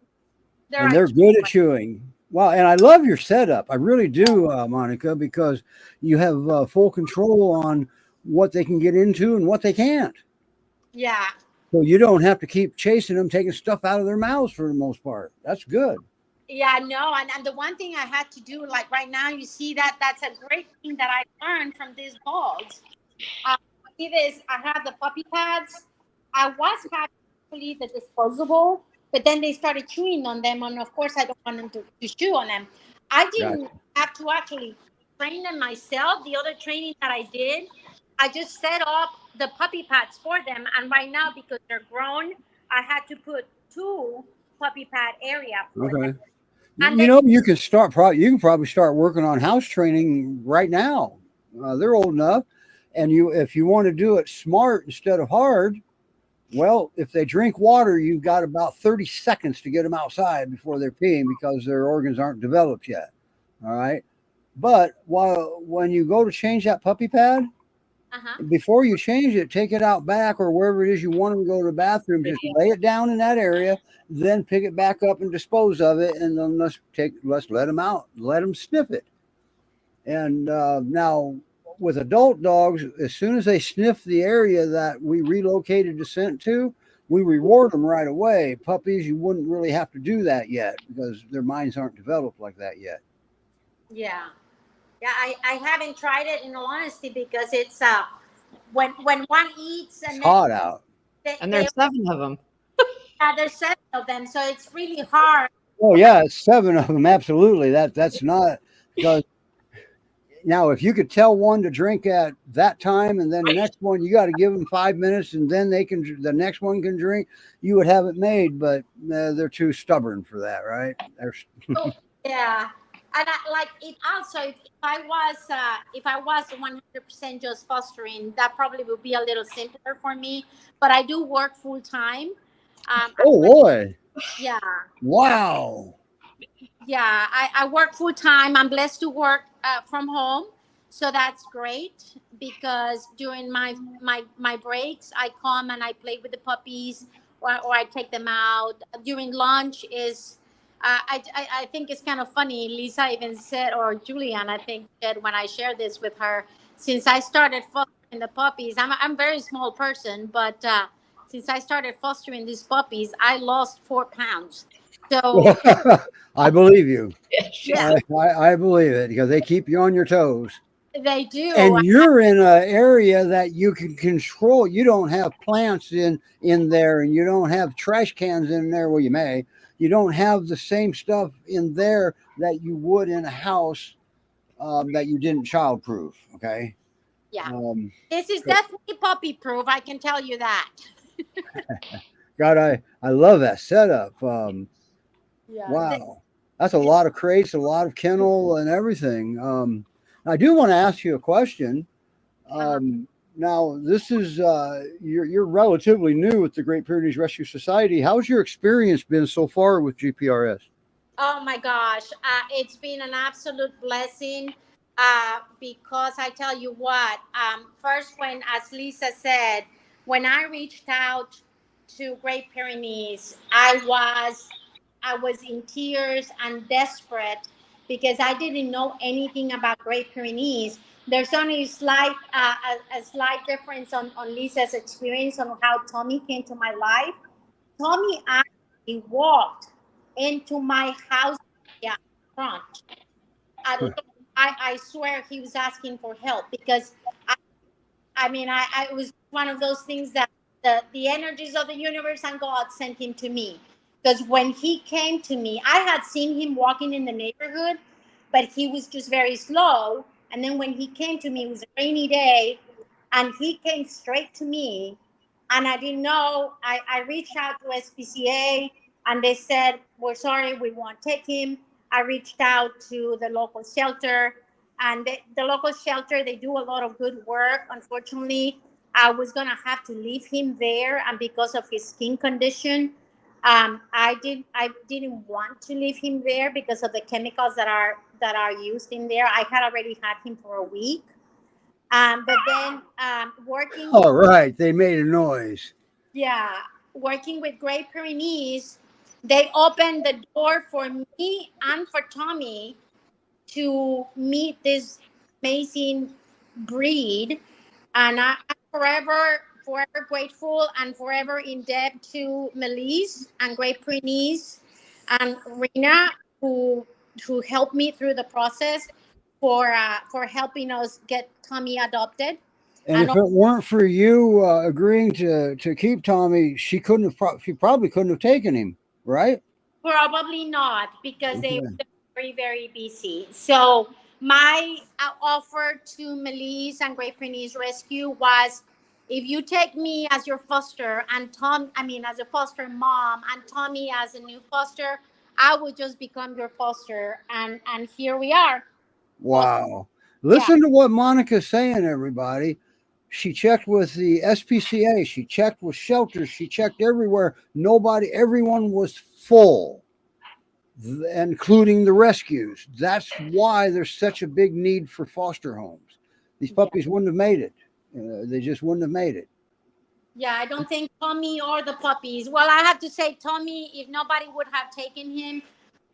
they're good at chewing. Wow. And I love your setup. I really do, Monica, because you have full control on what they can get into and what they can't. Yeah. So you don't have to keep chasing them, taking stuff out of their mouths for the most part. That's good. Yeah, no, and the one thing I had to do, like right now, you see that's a great thing that I learned from these dogs. See this, I have the puppy pads. I was actually the disposable, but then they started chewing on them, and of course I don't want them to chew on them. I didn't have to actually train them myself. The other training that I did, I just set up the puppy pads for them, and right now, because they're grown, I had to put 2 puppy pad area for them. And you can start. You can probably start working on house training right now. They're old enough, and if you want to do it smart instead of hard, well, if they drink water, you've got about 30 seconds to get them outside before they're peeing because their organs aren't developed yet. All right, but when you go to change that puppy pad, before you change it, take it out back or wherever it is you want them to go to the bathroom. Just lay it down in that area, then pick it back up and dispose of it, and then let's let them out, let them sniff it. And now with adult dogs, as soon as they sniff the area that we relocated the scent to, we reward them right away. Puppies, you wouldn't really have to do that yet because their minds aren't developed like that yet. Yeah. Yeah, I haven't tried it in all honesty because it's when one eats and it's hot out. And there's 7 of them. Yeah, there's 7 of them, so it's really hard. Oh yeah, it's 7 of them. Absolutely. That's not because now if you could tell one to drink at that time and then the next one you got to give them 5 minutes and then the next one can drink, you would have it made. But they're too stubborn for that, right? Yeah. And it also, if I was 100% just fostering, that probably would be a little simpler for me. But I do work full time. Oh boy! Yeah. Wow. Yeah, I work full time. I'm blessed to work from home, so that's great because during my breaks, I come and I play with the puppies, or I take them out. During lunch is. I think it's kind of funny. Lisa even said, or Julian, I think, said when I shared this with her, since I started fostering the puppies, I'm a very small person, but since I started fostering these puppies, I lost 4 pounds. So I believe you. Yeah. I believe it because they keep you on your toes. They do. And you're in an area that you can control. You don't have plants in there, and you don't have trash cans in there. Well, you may. You don't have the same stuff in there that you would in a house that you didn't childproof. Okay. Yeah. This is definitely puppy proof. I can tell you that. God, I love that setup. Yeah. Wow. That's a lot of crates, a lot of kennel and everything. I do want to ask you a question. Now, this is you're relatively new with the Great Pyrenees Rescue Society. How's your experience been so far with GPRS? Oh my gosh, it's been an absolute blessing because I tell you what. First, when, as Lisa said, when I reached out to Great Pyrenees, I was in tears and desperate because I didn't know anything about Great Pyrenees. There's only a slight difference on Lisa's experience on how Tommy came to my life. Tommy actually walked into my house. Yeah, front. I swear he was asking for help because I it was one of those things that the energies of the universe and God sent him to me. Because when he came to me, I had seen him walking in the neighborhood, but he was just very slow. And then when he came to me, it was a rainy day, and he came straight to me. And I didn't know. I reached out to SPCA, and they said, "We're sorry, we won't take him." I reached out to the local shelter, and the local shelter, they do a lot of good work. Unfortunately, I was gonna have to leave him there, and because of his skin condition, I didn't want to leave him there because of the chemicals that are used in there. I had already had him for a week, but then working. All right, they made a noise. Yeah, working with Great Pyrenees, they opened the door for me and for Tommy to meet this amazing breed, and I'm forever grateful and forever in debt to Melise and Great Pyrenees and Rena who helped me through the process for helping us get Tommy adopted. And And if it weren't for you agreeing to keep Tommy, she she probably couldn't have taken him, right? probably not, because they Okay. were very, very busy. So my offer to Melise and Great Pyrenees Rescue was, if you take me as your foster and as a foster mom and Tommy as a new foster, I would just become your foster. And here we are. Well, Wow. yeah. Listen to what Monica's saying, everybody. She checked with the SPCA, she checked with shelters, she checked everywhere. Everyone was full, including the rescues. That's why there's such a big need for foster homes. These Yeah. puppies wouldn't have made it. They just wouldn't have made it. Yeah, I don't think Tommy or the puppies. Well, I have to say, Tommy, if nobody would have taken him,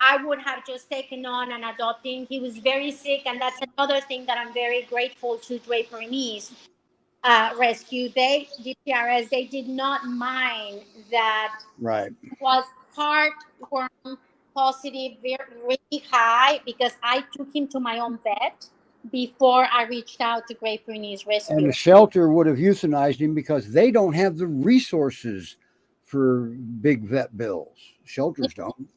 I would have just taken on and adopting. He was very sick, and that's another thing that I'm very grateful to Great Pyrenees Rescue. GPRS, they did not mind that Right. was heartworm positive, really high, because I took him to my own vet before I reached out to Great Pyrenees And Rescue. the shelter would have euthanized him because they don't have the resources for big vet bills. Shelters don't.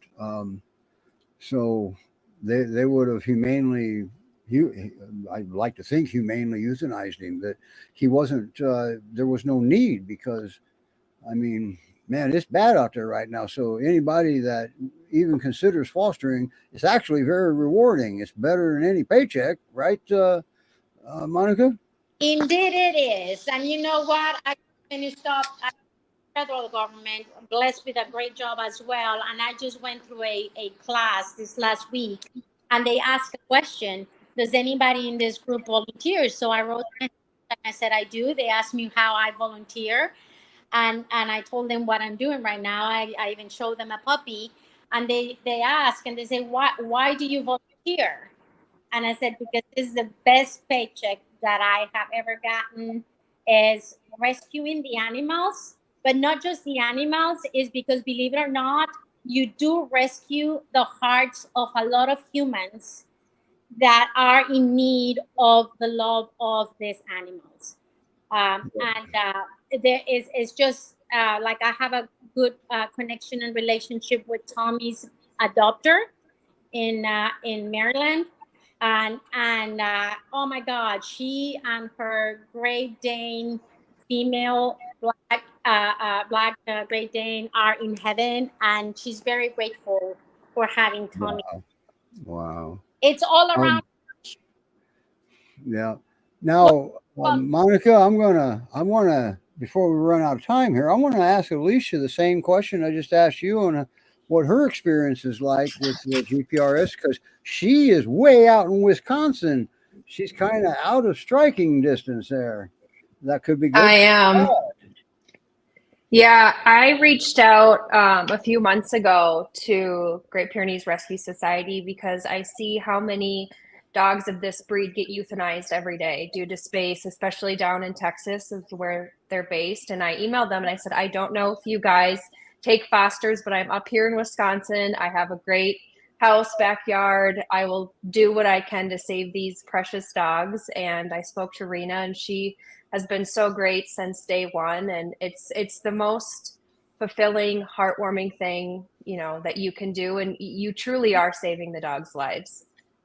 So they would have humanely, I'd like to think humanely euthanized him. That he wasn't. There was no need because, I mean, man, it's bad out there right now. So anybody that even considers fostering, it's actually very rewarding. It's better than any paycheck, right, Monica? Indeed, it is. And you know what? I finished up at the federal government, blessed with a great job as well. And I just went through a class this last week, and they asked a question: does anybody in this group volunteer? So I wrote and I said I do. They asked me how I volunteer, and I told them what I'm doing right now. I even showed them a puppy, and they ask and they say, why do you volunteer? And I said, because this is the best paycheck that I have ever gotten, is rescuing the animals, but not just the animals, is because, believe it or not, you do rescue the hearts of a lot of humans that are in need of the love of these animals. And there is, it's just like I have a good connection and relationship with Tommy's adopter in Maryland, and oh my God, she and her Great Dane female black Great Dane are in heaven, and she's very grateful for having Tommy. Wow. It's all around. Yeah. Now, Monica, I want to, before we run out of time here, I want to ask Alicia the same question I just asked you on what her experience is like with the GPRS, because she is way out in Wisconsin. She's kind of out of striking distance there. That could be good. I am. Yeah, I reached out a few months ago to Great Pyrenees Rescue Society because I see how many dogs of this breed get euthanized every day due to space, especially down in Texas is where they're based. And I emailed them and I said, I don't know if you guys take fosters, but I'm up here in Wisconsin. I have a great house, backyard. I will do what I can to save these precious dogs. And I spoke to Rena, and she has been so great since day one. And it's the most fulfilling, heartwarming thing, you know, that you can do. And you truly are saving the dogs' lives.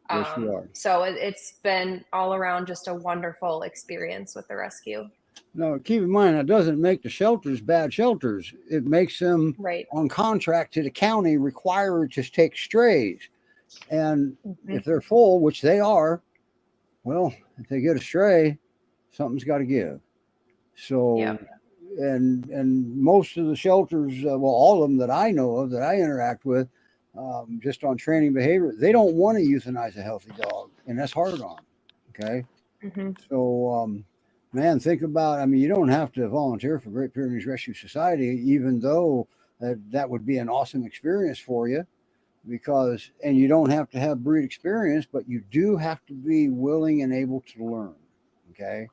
Yes, you are. So it's been all around just a wonderful experience with the rescue. No, keep in mind, that doesn't make the shelters bad shelters. It makes them Right. on contract to the county required to take strays. And if they're full, which they are, well, if they get a stray, something's got to give. So, Yep. and most of the shelters, well, all of them that I know of, that I interact with, just on training behavior, they don't want to euthanize a healthy dog, and that's hard on them. Okay, so man, think about. I mean, you don't have to volunteer for Great Pyrenees Rescue Society, even though that would be an awesome experience for you, because and you don't have to have breed experience, but you do have to be willing and able to learn. Okay.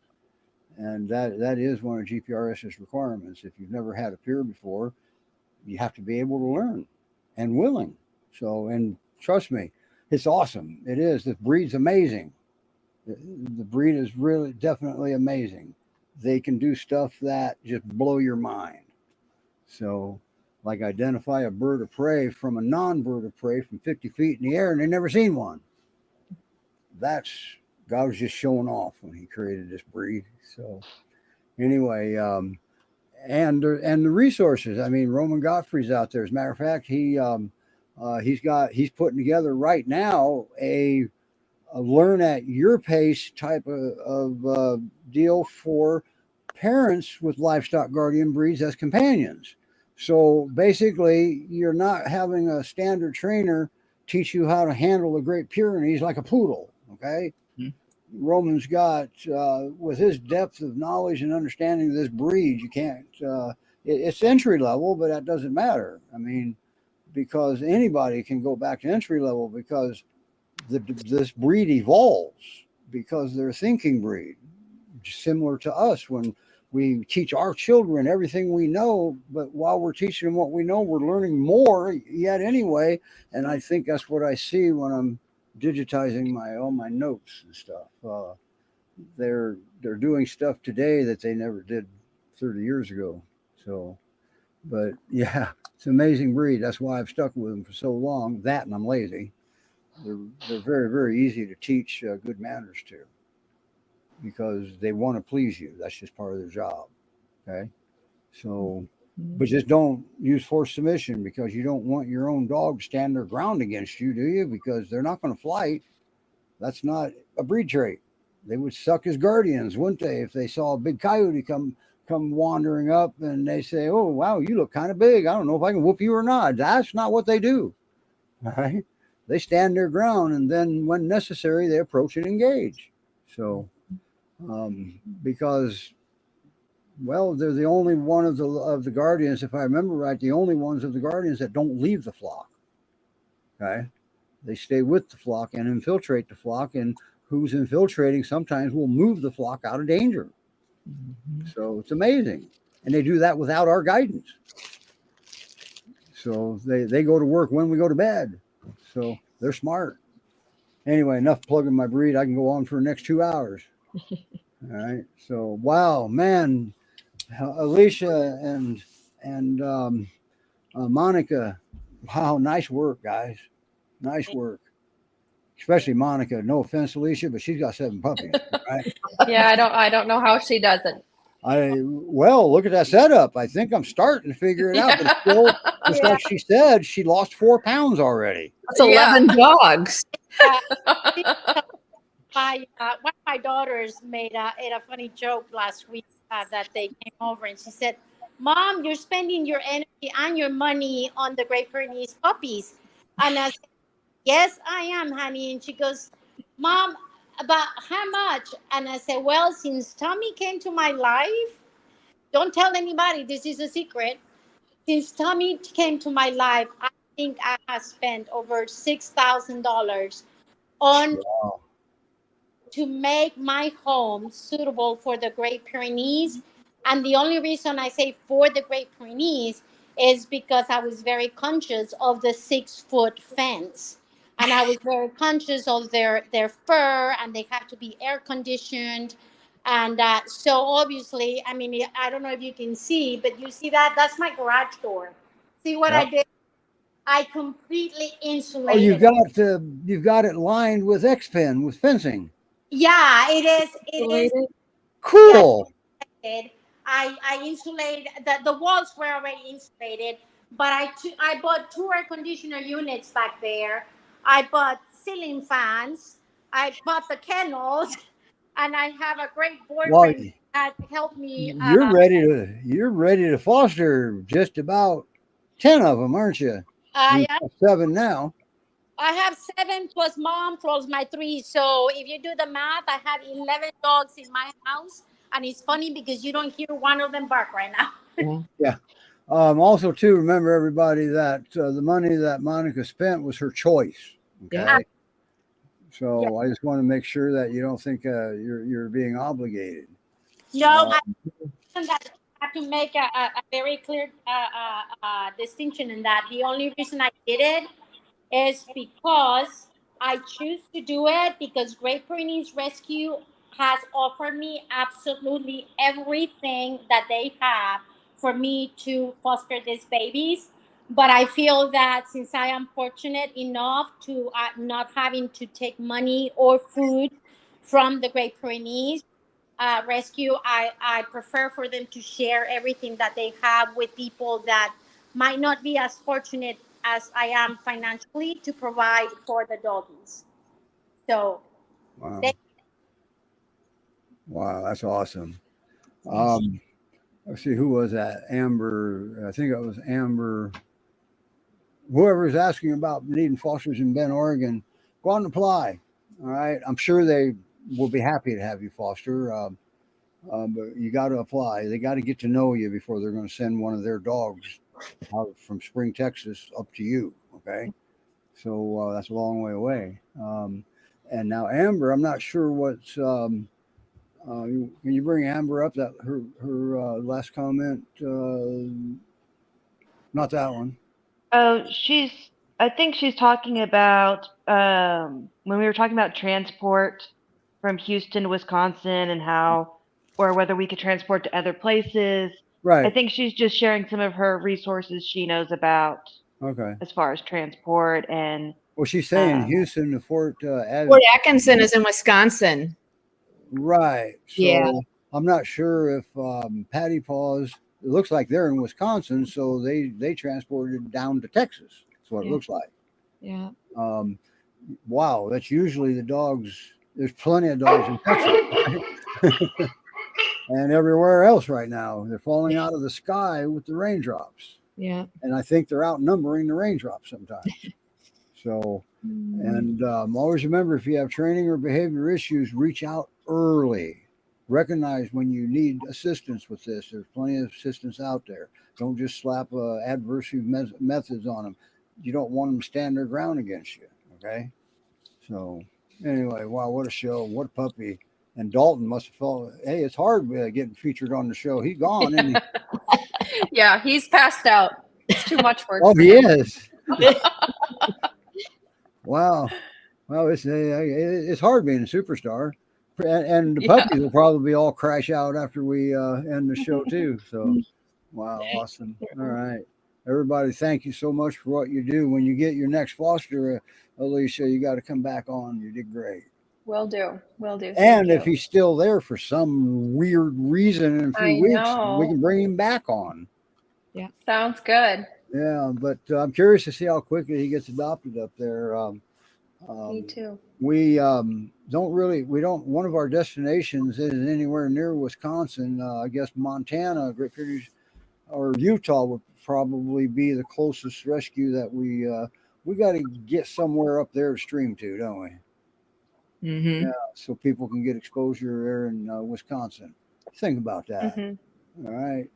And that is one of GPRS's requirements. If you've never had a peer before, you have to be able to learn and willing. So, and trust me, it's awesome. It is. The breed's amazing. The breed is really definitely amazing. They can do stuff that just blow your mind. So, like identify a bird of prey from a non-bird of prey from 50 feet in the air, and they never seen one. That's God was just showing off when He created this breed. So, anyway, and the resources. I mean, Roman Godfrey's out there. As a matter of fact, he's putting together right now a learn at your pace type of deal for parents with livestock guardian breeds as companions. So basically, you're not having a standard trainer teach you how to handle the Great Pyrenees like a poodle. Okay. Roman's got, with his depth of knowledge and understanding of this breed, you can't, it's entry level, but that doesn't matter. I mean, because anybody can go back to entry level because this breed evolves because they're a thinking breed, similar to us when we teach our children everything we know, but while we're teaching them what we know, we're learning more yet anyway. And I think that's what I see when I'm digitizing all my notes and stuff. They're doing stuff today that they never did 30 years ago. So, but yeah, it's an amazing breed. That's why I've stuck with them for so long. That and I'm lazy. They're very, very easy to teach good manners to because they want to please you. That's just part of their job. Okay, so. But just don't use forced submission because you don't want your own dog to stand their ground against you, do you? Because they're not going to fight. That's not a breed trait. They would suck as guardians, wouldn't they? If they saw a big coyote come wandering up and they say, "Oh, wow, you look kind of big. I don't know if I can whoop you or not." That's not what they do. All right? They stand their ground, and then when necessary, they approach and engage. So, because well, they're the only one of the guardians, if I remember right, the only ones of the guardians that don't leave the flock. Okay, they stay with the flock and infiltrate the flock, and who's infiltrating sometimes will move the flock out of danger. So it's amazing, and they do that without our guidance. So they go to work when we go to bed. So they're smart. Anyway, enough plugging my breed. I can go on for the next 2 hours. All right. So wow, man. Alicia and Monica, wow, nice work, guys. Nice work. Especially Monica. No offense, Alicia, but she's got 7 puppies, right? Yeah, I don't know how she doesn't. Well, look at that setup. I think I'm starting to figure it out. But still, just like she said, she lost 4 pounds already. That's 11 dogs. One of my daughters made a funny joke last week that they came over and she said, "Mom, you're spending your energy and your money on the Great Pyrenees puppies." And I said, "Yes, I am, honey." And she goes, "Mom, about how much?" And I said, "Well, since Tommy came to my life, don't tell anybody, this is a secret. Since Tommy came to my life, I think I have spent over $6,000 on Wow. to make my home suitable for the Great Pyrenees. And the only reason I say for the Great Pyrenees is because I was very conscious of the 6-foot fence. and I was very conscious of their fur, and they have to be air conditioned. And so obviously, I mean, I don't know if you can see, but you see that? That's my garage door. See what I Yep. did? I completely Oh, insulated. you've got it lined with X-Pin with fencing. Yeah, it is. It is. Insulated? Yeah, Cool. I insulated the walls were already insulated, but I bought two air conditioner units back there. I bought ceiling fans. I bought the kennels, and I have a great Well, boyfriend that helped me. you're ready to foster just about 10 of them, aren't you? I You've got 7 now. I have 7 plus mom plus my 3. So if you do the math, I have 11 dogs in my house, and it's funny because you don't hear one of them bark right now. Yeah. Also, too, remember everybody that the money that Monica spent was her choice. Okay. Yeah. So I just want to make sure that you don't think you're being obligated. No, Uh, that I have to make a very clear distinction in that. The only reason I did it is because I choose to do it because Great Pyrenees Rescue has offered me absolutely everything that they have for me to foster these babies. But I feel that since I am fortunate enough to not having to take money or food from the Great Pyrenees Rescue, I prefer for them to share everything that they have with people that might not be as fortunate as I am financially to provide for the doggies. So, wow. they, Wow, that's awesome. Awesome. Let's see, who was that? Amber. I think it was Amber. Whoever's asking about needing fosters in Bend, Oregon, go out and apply. All right. I'm sure they will be happy to have you foster. But you got to apply. They got to get to know you before they're going to send one of their dogs out from Spring, Texas, up to you. Okay. So that's a long way away. And now Amber, I'm not sure what's. Can you bring Amber up? That her last comment. Not that one. Oh, I think she's talking about when we were talking about transport from Houston to Wisconsin and how, or whether we could transport to other places. I Right. think she's just sharing some of her resources she knows about Okay. as far as transport and Well, she's saying um, Houston to Fort Fort Atkinson is in Wisconsin. Right. Yeah. So I'm not sure if Patty Paws. It looks like they're in Wisconsin, so they transported down to Texas. That's what it Yeah. looks like. Yeah. Um, wow, that's usually the dogs. There's plenty of dogs in Texas, right? And everywhere else right now. They're falling out of the sky with the raindrops, Yeah. and I think they're outnumbering the raindrops sometimes. So, and always remember, if you have training or behavior issues, reach out early. Recognize when you need assistance with this. There's plenty of assistance out there. Don't just slap adversary methods on them. You don't want them to stand their ground against you. Okay. So, anyway, wow, what a show. What a puppy. And Dalton must have felt, hey, it's hard getting featured on the show. He's gone, isn't he? Yeah, he's passed out. It's too much work. Oh, for he him. is. Wow. Well, it's hard being a superstar. And the puppies will probably all crash out after we end the show, too. So, wow, awesome. All right. Everybody, thank you so much for what you do. When you get your next foster, Alicia, you got to come back on. You did great. Will do. Will do. And Thank if you. he's still there for some weird reason in a few I weeks, we know. can bring him back on. Sounds good. Yeah, but I'm curious to see how quickly he gets adopted up there. Me too. We don't really, one of our destinations isn't anywhere near Wisconsin. I guess Montana, Great Pyrenees, or Utah would probably be the closest rescue that we got to get somewhere up there to stream to, don't we? Mm-hmm. Yeah, so people can get exposure there in Wisconsin. Think about that. Mm-hmm. All right.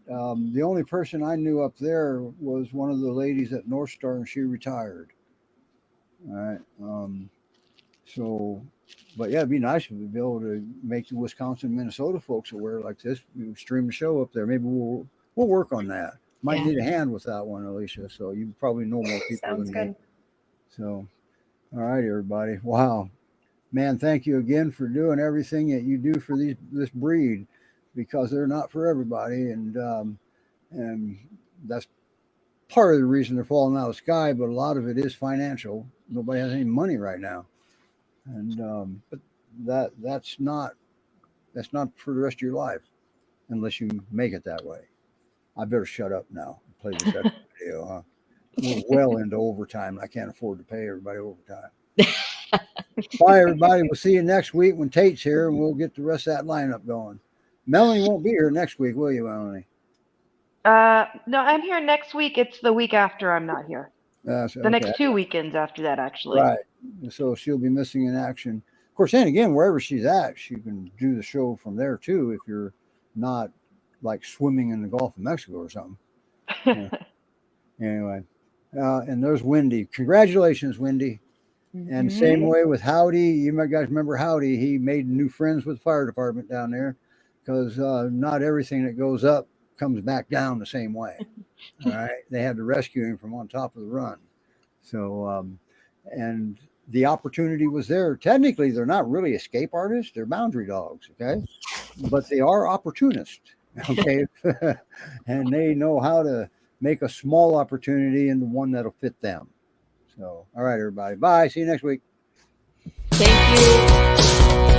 The only person I knew up there was one of the ladies at North Star, and she retired. All right. So, but yeah, it'd be nice if we'd be able to make the Wisconsin, Minnesota folks aware like this. We would stream the show up there. Maybe we'll work on that. Might Yeah. need a hand with that one, Alicia. So you probably know more people Sounds than me. good. So, All right, everybody. Wow. Man, thank you again for doing everything that you do for this breed, because they're not for everybody, and that's part of the reason they're falling out of the sky. But a lot of it is financial. Nobody has any money right now, and but that's not for the rest of your life unless you make it that way. I better shut up now and play this extra video, huh? We're well into overtime. I can't afford to pay everybody overtime. Bye, everybody. We'll see you next week when Tate's here, and we'll get the rest of that lineup going. Melanie won't be here next week, will you, Melanie? No, I'm here next week. It's the week after I'm not here. The Okay. next 2 weekends after that, actually. Right. So she'll be missing in action. Of course, and again, wherever she's at, she can do the show from there too, if you're not like swimming in the Gulf of Mexico or something. Anyway, and there's Wendy. Congratulations, Wendy. And same way with Howdy. You guys remember Howdy? He made new friends with the fire department down there, because not everything that goes up comes back down the same way. All right. They had to rescue him from on top of the run. So, and the opportunity was there. Technically, they're not really escape artists. They're boundary dogs. Okay. But they are opportunists. Okay. And they know how to make a small opportunity into one that'll fit them. So, all right, everybody. Bye. See you next week. Thank you.